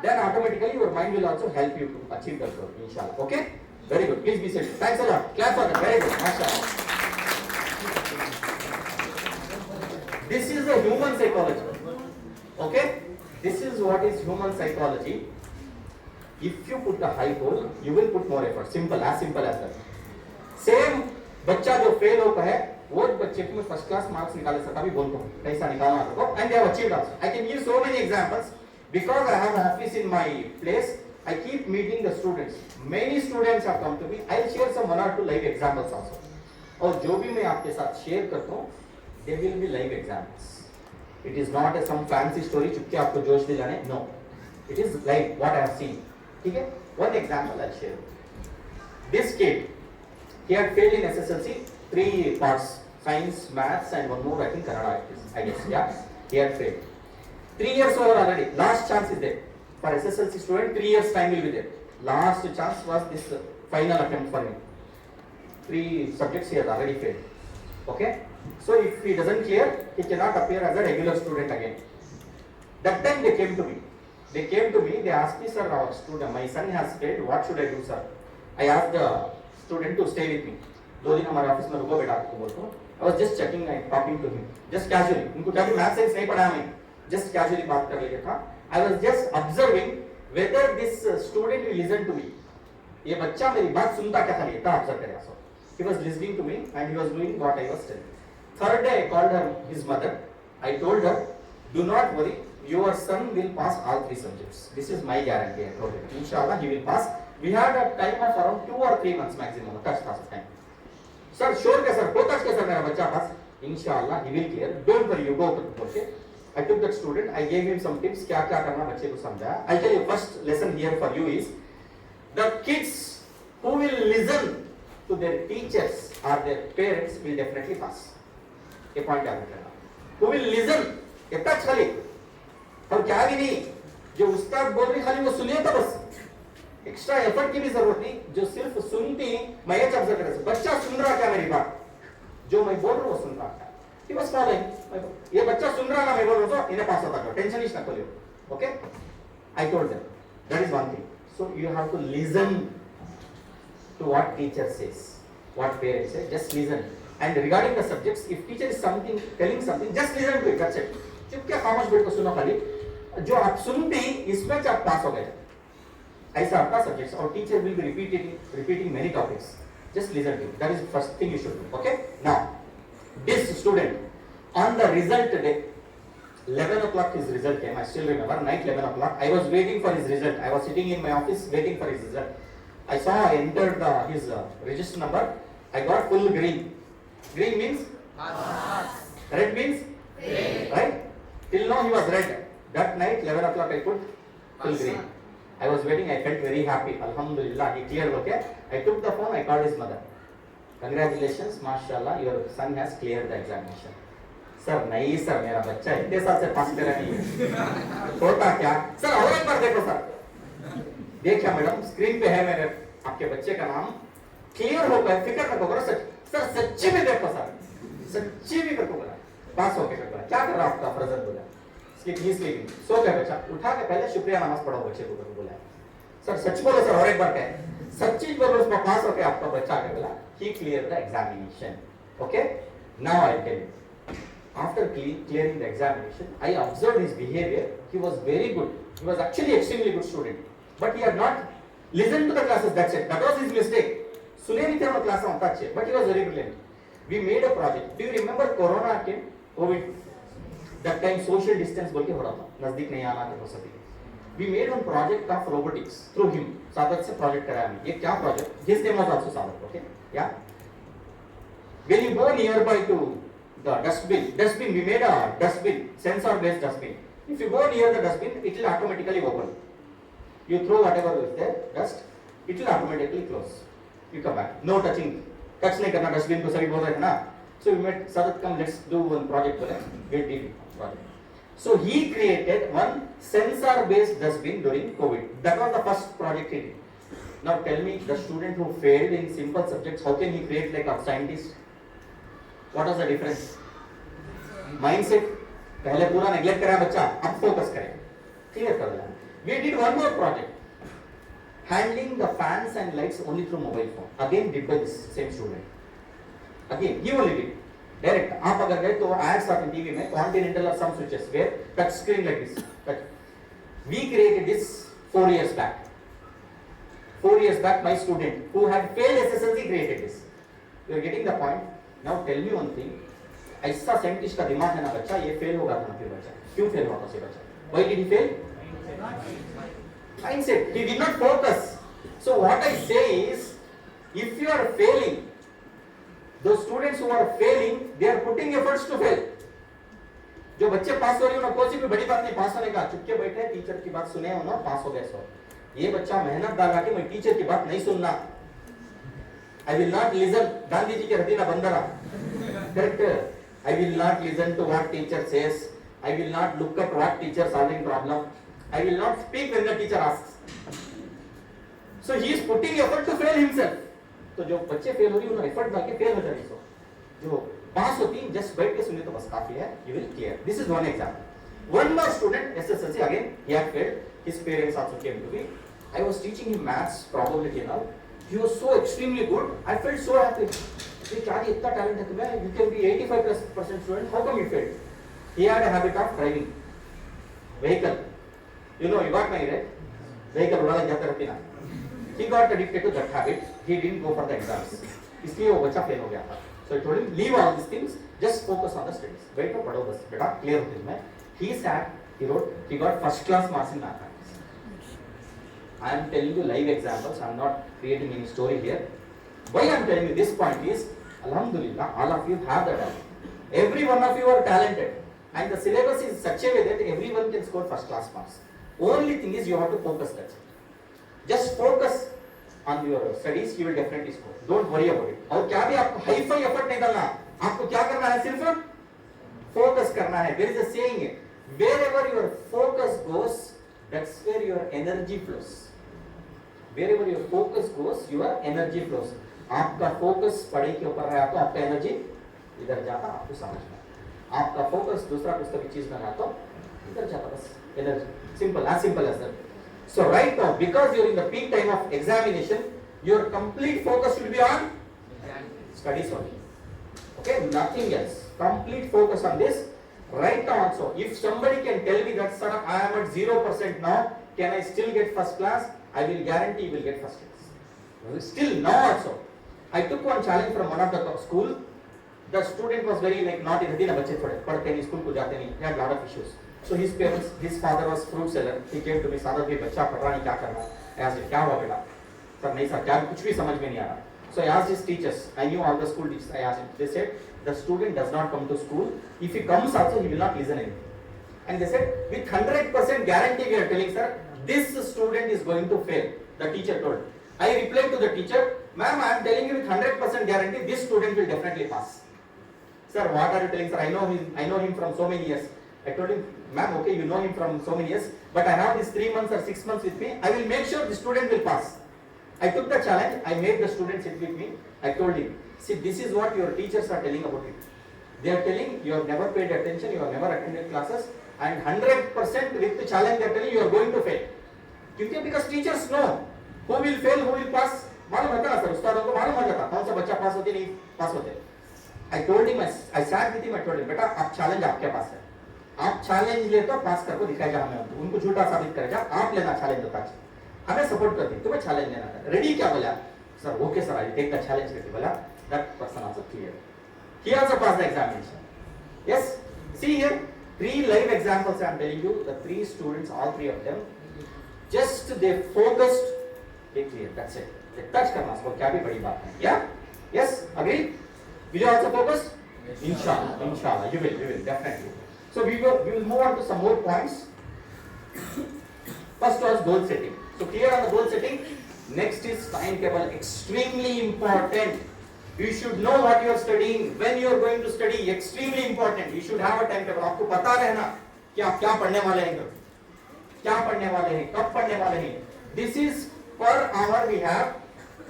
Then automatically your mind will also help you to achieve that goal. Inshallah. Okay? Very good. Please be seated. Thanks a lot. Clap for that. Very good. Mashallah. This is the human psychology. Okay? This is what is human psychology. If you put a high goal, you will put more effort. Simple as that. Same बच्चा जो fail होता है वो बच्चे को मैं first class marks निकाले सकता भी बोलता हूँ कैसा निकालना आपको and they have achieved also. I can give so many examples because I have an office in my place. I keep meeting the students. Many students have come to me. I'll share some 1 or 2 live examples also. और जो भी मैं आपके साथ share करता हूँ they will be live examples. It is not a some fancy story चुपके आपको जोश दिलाने. No, it is live what I have seen. ठीक है? One example I'll share. This kid, he had failed in SSLC 3 parts: science, maths, and one more I think Kannada. I guess yeah. He had failed. 3 years over already. Last chance is there for SSLC student. 3 years time will be there. Last chance was this final attempt for him. 3 subjects he has already failed. Okay. So if he doesn't clear, he cannot appear as a regular student again. That time they came to me. They asked me, sir, our student, my son has failed. What should I do, sir? I asked the student to stay with me. 2 दिन हमारे office में रुको बेटा आपको बोलता हूँ. I was just checking and talking to him, just casually. उनको क्या भी मैथ साइंस नहीं पढ़ाया मैं, just casually बात कर लिया था. I was just observing whether this student will listen to me. ये बच्चा मेरी बात सुनता क्या था ये था observe करें सो. He was listening to me and he was doing what I was telling. Third day I called her, his mother. I told her, do not worry, your son will pass all 3 subjects. This is my guarantee. I told her, inshallah he will pass. We had a time of around 2 or 3 months maximum. Touch pass time. Sir, sure क्या sir? को touch क्या sir मेरा बच्चा pass? Inshallah he will clear. Don't worry, you go. Okay. I took that student. I gave him some tips. क्या क्या करना बच्चे को समझाया. I tell you first lesson here for you is the kids who will listen to their teachers or their parents will definitely pass. ये point याद रखना. Who will listen? ये टच खाली और क्या भी नहीं. जो उस्ताद बोल रही खाली वो सुनिए तो बस. एक्स्ट्रा एफर्ट की भी जरूरत नहीं. जो सिर्फ सुनती मैं ये ऑब्जर्व कर रहा हूँ. बच्चा सुन रहा क्या मेरी बात? जो मैं बोल रहा हूँ वो सुन रहा है. He was following. ये बच्चा सुन रहा ना मैं बोल रहा हूँ तो इन्हें पास होता है. टेंशन ही ना खोलियो. Okay? I told them. That is one thing. So you have to listen to what teacher says, what parents say. Just listen. And regarding the subjects, if teacher is telling something, just listen to it. That's it. चुपके खामोश बैठ कर सुनो खाली. जो आप सुनते ही इसमें आप पास हो गए. ऐसा आपका subjects और teacher will be repeating many topics. Just listen to it. That is the first thing you should do. Okay? Now, this student on the result day, 11 o'clock his result came. I still remember. Night 11 o'clock. I was waiting for his result. I was sitting in my office waiting for his result. I saw I entered his register number. I got full green. Green means pass. Red means fail. Right? Till now he was red. That night 11 o'clock I put full green. I was waiting. I felt very happy. Alhamdulillah, he cleared. Okay. I took the phone. I called his mother. Congratulations, mashallah, your son has cleared the examination. Sir नहीं sir मेरा बच्चा इतने साल से पास कर नहीं है. होता क्या सर? और एक बार देखो सर. देखिए मैडम स्क्रीन पे है मेरे आपके बच्चे का नाम. क्लियर हो गया. फिक्र मत करो सर. सर सच्ची में देखो सर. सच्ची भी देखो बोला. पास हो गया. क्या कर रहा आपका प्रेजेंट बोला. स्लीपिंग. सो गया बच्चा. उठा के पहले शुक्रिया नमाज पढ़ो बच्चे को बोला. सर सच बोलो सर. और एक बार कहे सच्ची बोलो. उसका पास हो गया आपका बच्चा के बोला. He cleared the examination. Okay. Now I tell you. After clearing the examination, I observed his behavior. He was very good. He was actually extremely good student. But he had not Listen to the classes, that's it. That was his mistake. सुने नहीं थे हम class में होता अच्छे, but he was very brilliant. We made a project. Do you remember Corona came? COVID. That time social distance बोल के हो रहा था, नजदीक नहीं आना थे हो सके. We made one project of robotics through him. सादत से project कराया हमने. ये क्या project? His name was also Sadat. Okay? Yeah. When you go nearby to the dustbin, we made a dustbin, sensor-based dustbin. If you go near the dustbin, it will automatically open. You throw whatever is there, dust, it will automatically close. You come back. No touching. Touch नहीं करना dustbin को सभी बोल रहे हैं ना. So we made Sadat come, let's do one project बोले. We did project. So he created one sensor-based dustbin during COVID. That was the first project he did. Now tell me, the student who failed in simple subjects, how can he create like a scientist? What was the difference? Mindset. पहले पूरा neglect करा बच्चा, अब focus करें. Clear कर दिया. We did one more project. Handling the fans and lights only through mobile phone. Again did by this same student. Again, he only did. Direct. आप अगर गए तो ads आते TV में Continental or some switches where touch screen like this. But we created this 4 years back. 4 years back, my student who had failed SSLC created this. You are getting the point. Now tell me one thing. ऐसा scientist का दिमाग है ना बच्चा, ये fail होगा ना फिर बच्चा. क्यों फेल हुआ था से बच्चा? Why did he fail? Mindset. He did not focus. So what I say is, if you are failing, those students who are failing, they are putting efforts to fail. जो बच्चे पास हो रहे हो ना, कोई सी भी बड़ी बात नहीं पास होने का, चुपके बैठे टीचर की बात सुने हो ना, पास हो गए सो. ये बच्चा मेहनत डाला कि मैं टीचर की बात नहीं सुनना. I will not listen. Gandhi ji के हृदय ना बंदरा. Correct. I will not listen to what teacher says. I will not look at what teacher solving problem. I will not speak when the teacher asks. So he is putting effort to fail himself. तो जो बच्चे fail हो रही है उन्होंने effort डाल के fail हो जाएंगे. सो जो पास होती है जस्ट बैठ के सुने तो बस काफी है. You will clear. This is one example. One more student SSLC again he had failed. His parents also came to me. I was teaching him maths probability and all. He was so extremely good. I felt so happy. ये क्या इतना talent है तुम्हें? You can be 85% student. How come you failed? He had a habit of driving vehicle. You know, you got my right? Vehicle उड़ाने जाते रहते ना. He got addicted to that habit. He didn't go for the exams. इसलिए वो बच्चा fail हो गया था. So I told him, leave all these things. Just focus on the studies. बैठो पढ़ो बस. बेटा clear होती है. He sat. He wrote. He got first class marks in mathematics. I am telling you live examples. I am not creating any story here. Why I am telling you this point is, Alhamdulillah, all of you have the talent. Every one of you are talented. And the syllabus is such a way that everyone can score first class marks. Only thing is you have to focus that. Just focus on your studies, you will definitely score. Don't worry about it. और क्या भी आपको hi fi effort नहीं डालना. आपको क्या करना है? सिर्फ फोकस करना है. There is a saying, wherever your focus goes, that's where your energy flows. Wherever your focus goes, your energy flows. आपका फोकस पढ़ाई के ऊपर रहा तो आपका एनर्जी इधर जाता, आपको समझ में. आपका फोकस दूसरा पुस्तक चीज में रहा तो इधर जाता बस energy. Simple, as simple as that. So right now, because you are in the peak time of examination, your complete focus will be on studies only. Okay, nothing else. Complete focus on this. Right now also, if somebody can tell me that, sir, I am at 0% now, can I still get first class? I will guarantee you will get first class. Still now also. I took one challenge from one of the school. The student was very like naughty. बच्चे थोड़े पढ़ते नहीं, school को जाते नहीं. He had lot of issues. So his parents, his father was fruit seller. He came to me, सादा भी बच्चा पढ़ रहा नहीं, क्या करना? I asked him, क्या हुआ बेटा? सर नहीं सर, क्या कुछ भी समझ में नहीं आ रहा. So I asked his teachers. I knew all the school teachers. I asked him. They said the student does not come to school. If he comes also, he will not listen anything. And they said with 100% guarantee we are telling, sir, this student is going to fail. The teacher told. I replied to the teacher, ma'am, I am telling you with 100% guarantee this student will definitely pass. Sir, what are you telling, sir? I know him from so many years. I told him, ma'am, okay, you know him from so many years, but I have these 3 months or 6 months with me. I will make sure the student will pass. I took the challenge. I made the student sit with me. I told him, see, this is what your teachers are telling about it. They are telling you have never paid attention, you have never attended classes, and 100% with the challenge they are telling you are going to fail. Because teachers know who will fail, who will pass. मालूम होता ना sir, उस्तादों को मालूम हो जाता कौन सा बच्चा पास होते नहीं पास होते. I told him, I sat with him, I told him, बेटा आप चैलेंज आपके पास है, आप चैलेंज ले तो पास करके दिखाएगा हमें, उनको झूठा साबित करेगा, आप लेना चैलेंज होता है. हमें सपोर्ट करती, तुम्हें चैलेंज देना था, रेडी क्या बोला sir, okay sir, I take the challenge करके बोला, that person also clear, he also passed the examination. Yes, see here, 3 live examples I am telling you, the 3 students, all 3 of them, just they focused, they clear, that's it. They touch करना उसको क्या भी बड़ी बात है, yeah, yes, agree? Will you also focus? Inshallah, inshallah, you will definitely. So we will move on to some more points. First was goal setting. So clear on the goal setting. Next is timetable, extremely important. You should know what you are studying, when you are going to study, extremely important. You should have a timetable. आपको पता रहना कि आप क्या पढ़ने वाले हैं, क्या पढ़ने वाले हैं, कब पढ़ने वाले हैं. This is per hour we have.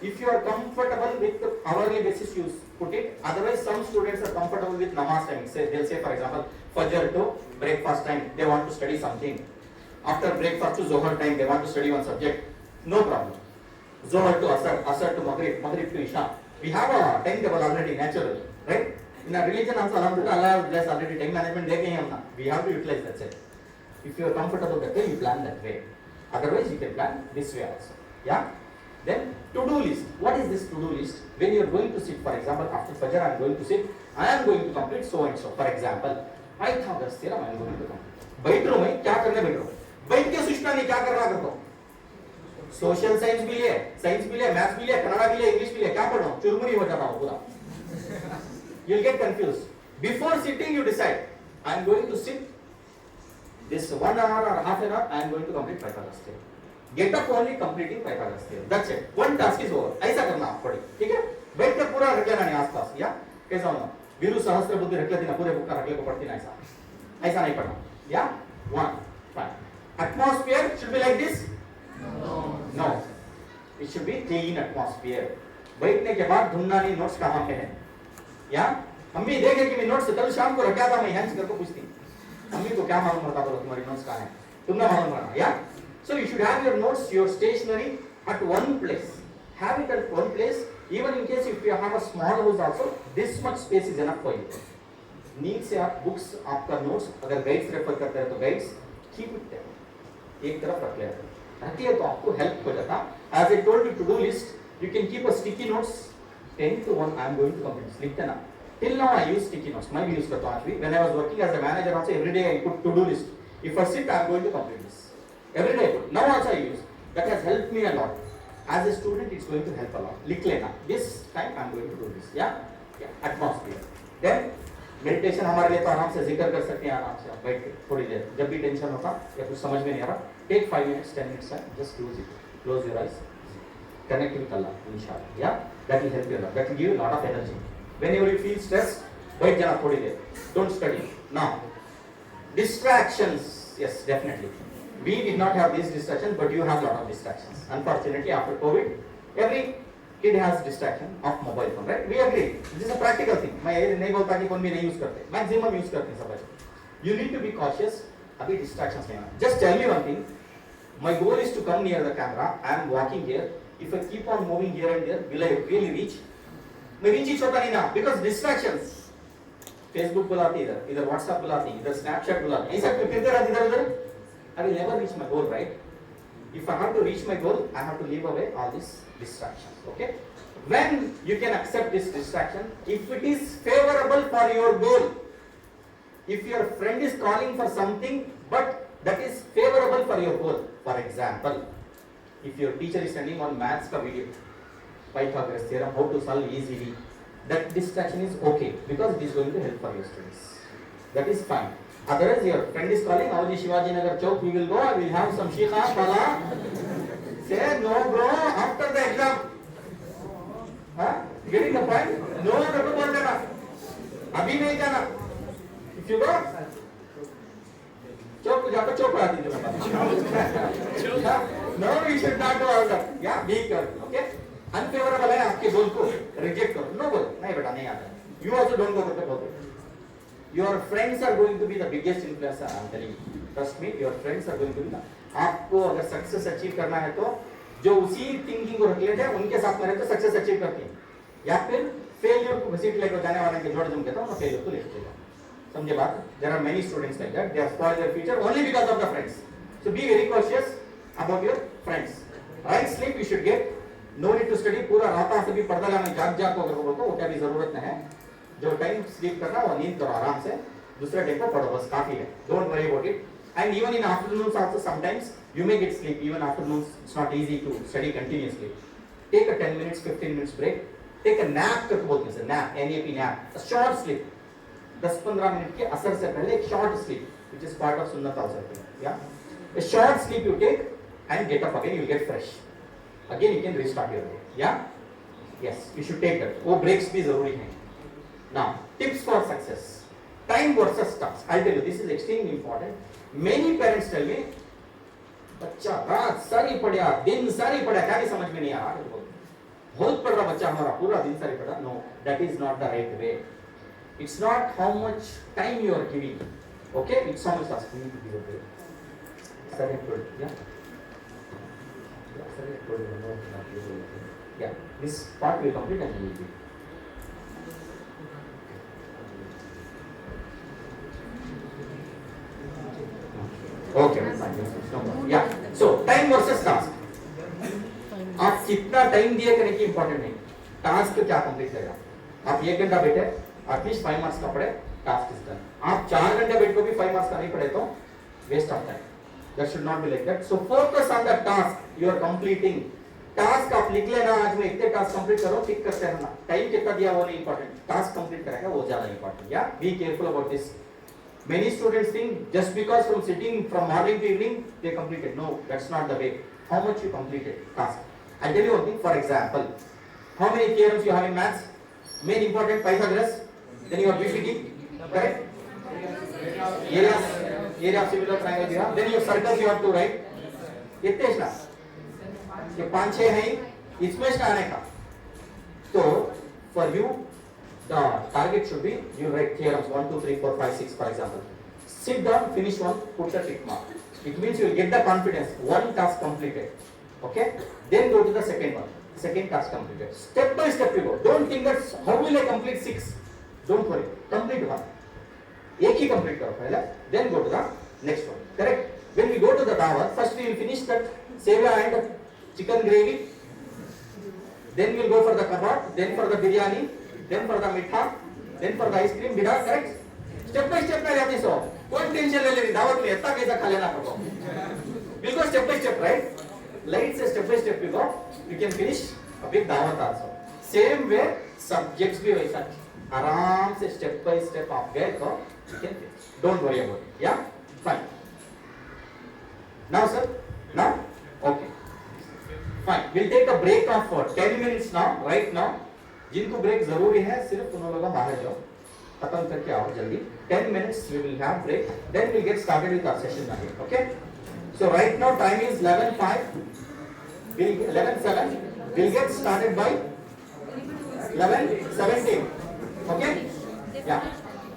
If you are comfortable with the hourly basis, you put it. Otherwise, some students are comfortable with namaz time. Say they'll say, for example, fajr to breakfast time, they want to study something. After breakfast to zohar time, they want to study one subject. No problem. Zohar to asar, asar to maghrib, maghrib to isha. We have a timetable already, natural, right? In our religion also, alhamdulillah, Allah has blessed already time management. We have to utilize that set. If you are comfortable that way, you plan that way. Otherwise, you can plan this way also. Yeah. Then to-do list. What is this to-do list? When you are going to sit, for example, after Fajr, I am going to sit. I am going to complete so and so. For example, Pythagoras theorem I am going to complete. बैठ रहा हूँ मैं, क्या करने बैठ रहा हूँ? बैठ के सोचना नहीं क्या करना करता हूँ. सोशल साइंस भी लिया, साइंस भी लिया, मैथ्स भी लिया, कन्नड़ा भी लिया, इंग्लिश भी लिया, क्या पढ़ रहा हूँ? चुरमुरी हो जाता हूँ पूरा. You'll get confused. Before sitting, you decide. I am going to sit this 1 hour or half an hour. I am going to complete Pythagoras theorem. Get up only completing Pythagoras theorem. That's it. One task is over. ऐसा करना आप पढ़े, ठीक है? बैठ कर पूरा रख लेना नहीं आसपास, या कैसा होना? वीरू सहस्त्र बुद्धि रख लेती ना, पूरे बुक का रख ले को पढ़ती ना ऐसा. ऐसा नहीं पढ़ना. या 1 fine. Atmosphere should be like this. No. It should be clean atmosphere. बैठने के बाद ढूंढना नहीं नोट्स कहाँ पे है. या मम्मी देखे कि मैं नोट्स कल शाम को रखा था, मैं हैंस करके पूछती मम्मी को क्या मालूम पड़ता बोलो तुम्हारी नोट्स कहाँ है, तुमने मालूम पड़ा. या so you should have your notes, your stationery at one place. Have it at one place. Even in case if you have a small house also, this much space is enough for you. Need से आप books, आपका notes, अगर guides refer करते हैं तो guides keep it there, एक तरफ रख लेते हैं, ताकि तो आपको हेल्प हो जाता. As I told you to do list, you can keep a sticky notes 10 to 1 I am going to complete. लिखते ना. Till now I use sticky notes. मैं भी यूज करता हूँ आज भी. When I was working as a manager also, every day I put to do list. If I sit, I am going to complete this. Every day I put. Now also I use. That has helped me a lot. As a student, it's going to help a lot. लिख लेना. This time I am going to do this. Yeah. Yeah. Atmosphere. Then meditation हमारे लिए तो आराम से जिक्र कर सकते हैं, आराम से आप बैठ के थोड़ी देर, जब भी टेंशन होता या कुछ समझ में नहीं आ रहा, take 5 minutes 10 minutes time, just close it, close your eyes, connect with Allah, inshallah. Yeah, that will help you a lot, that will give you a lot of energy. Whenever you feel stressed, बैठ जाना थोड़ी देर, don't study. Now distractions, yes, definitely we did not have these distractions, but you have a lot of distractions. Unfortunately, after COVID, every kid has distraction of mobile phone, right? We agree. This is a practical thing. मैं ये नहीं बोलता कि कौन भी नहीं use करते, maximum use करते हैं सब बच्चे. You need to be cautious. अभी distractions नहीं आना. Just tell me one thing. My goal is to come near the camera. I am walking here. If I keep on moving here and there, will I really reach? मैं reach होता नहीं ना, because distractions. Facebook बुलाती इधर, इधर WhatsApp बुलाती, इधर Snapchat बुलाती, ऐसा फिरते रहते इधर उधर. I will never reach my goal, right? If I have to reach my goal, I have to leave away all these distractions. Okay? When you can accept this distraction, if it is favorable for your goal, if your friend is calling for something, but that is favorable for your goal. For example, if your teacher is sending on maths ka video, Pythagoras theorem, how to solve easily, that distraction is okay because it is going to help for your studies. That is fine. Otherwise, your friend is calling, Avaji Shivaji Nagar Chowk, we will go, we will have some shikha, pala. Say, no bro, after the exam. Huh? Getting the point? No, no, no, no, abhi nahi jana. If you go, चौक जाकर चौक पढ़ा दीजिए. No, you should not do all that. Yeah, be careful. Okay? Unfavorable है आपके गोल को reject करो. No बोल, नहीं बेटा नहीं आता. You also don't go करके बोलते. Your friends are going to be the biggest influencer. I am telling you. Trust me, your friends are going to be the. आपको अगर सक्सेस अचीव करना है तो जो उसी थिंकिंग को रख लेते हैं उनके साथ में रहते सक्सेस अचीव करते हैं. या फिर फेलियर को घसीट लेकर जाने वाले के जोड़ जम कहता हूँ, फेलियर को लेकर चला. समझे बात? There are many students like that. They have spoiled their future only because of the friends. So be very cautious about your friends. Right sleep you should get, no need to study, पूरा रात से भी पढ़ता जाना जाग जाग को अगर बोलते हो वो क्या भी जरूरत नहीं है, जो टाइम स्लीप करना वो नींद करो आराम से, दूसरे डे को पढ़ो बस काफी है, don't worry about it. And even in afternoons also sometimes you may get sleep, even afternoons it's not easy to study continuously. Take a 10 minutes 15 minutes break, take a nap करके बोलते हैं nap, NAP nap, a short sleep, 10-15 minute के असर से पहले एक short sleep which is part of sunnat also, yeah, a short sleep you take and get up again, you will get fresh, again you can restart your day, yeah, yes you should take that, वो breaks भी जरूरी हैं. Now tips for success, time versus task. I'll tell you this is extremely important. Many parents tell me बच्चा रात सारी पढ़ा दिन सारी पढ़ा क्या नहीं समझ में नहीं आ रहा, बहुत पढ़ रहा बच्चा हमारा पूरा दिन सारी पढ़ा. No, that is not the right way. It's not how much time you are giving, okay, it's how much task you need to give away. Sorry, yeah, yeah, this part will complete and we will be. Okay, fine. Yeah. So time versus task. आप कितना time दिए करने की important नहीं, task क्या complete करेगा. आप 1 घंटा बैठे एटलीस्ट 5 मार्क्स का पढ़े, टास्क इज डन. आप 4 घंटे बैठ को भी 5 मार्क्स का नहीं पढ़े तो waste of time. That should not be like that. So focus on the task you are completing. Task आप लिख लेना, आज में इतने टास्क कंप्लीट करो, टिक करते रहना. टाइम कितना दिया वो नहीं इंपॉर्टेंट, टास्क कंप्लीट करेगा वो ज्यादा इंपॉर्टेंट. या be careful about this. Many students think just because from sitting from morning to evening they completed. No, that's not the way. How much you completed task. I'll tell you one thing. For example, how many theorems you have in maths? Main important Pythagoras. Then you have BPT, correct? Area of similar triangle you have. Then your circles you have to write. कितने ना? ये 5-6 हैं. इसमें से आने का. तो for you the target should be you write theorems 1 2 3 4 5 6 for example. Sit down, finish one, put the tick mark. It means you will get the confidence, one task completed, okay, then go to the second one, second task completed. Step by step you go. Don't think that how will I complete 6, don't worry, complete one, एक ही complete करो पहले, then go to the next one, correct. When we go to the tower, first we will finish that sevia and chicken gravy, then we will go for the kebab, then for the biryani, then for the mitha, then for the ice cream, bida, correct. Step by step में रहती सो, कोई tension ले लेनी, दावत में इतना कैसा खा लेना पड़ो. We'll go step by step, right? Light से step by step we go, we can finish a big दावत also. Same way subjects भी वैसा, आराम से step by step आप गए तो you can finish. Don't worry about it. Yeah, fine. Now sir, now, okay, fine. We'll take a break of 10 minutes now, right now. जिनको break जरूरी है सिर्फ उन लोगों बाहर जाओ, खत्म करके आओ जल्दी. 10 minutes we will have break, then we'll get started with our session again, okay. So right now time is 11:05, 11:07, we'll get started by 11:17, okay. Yeah.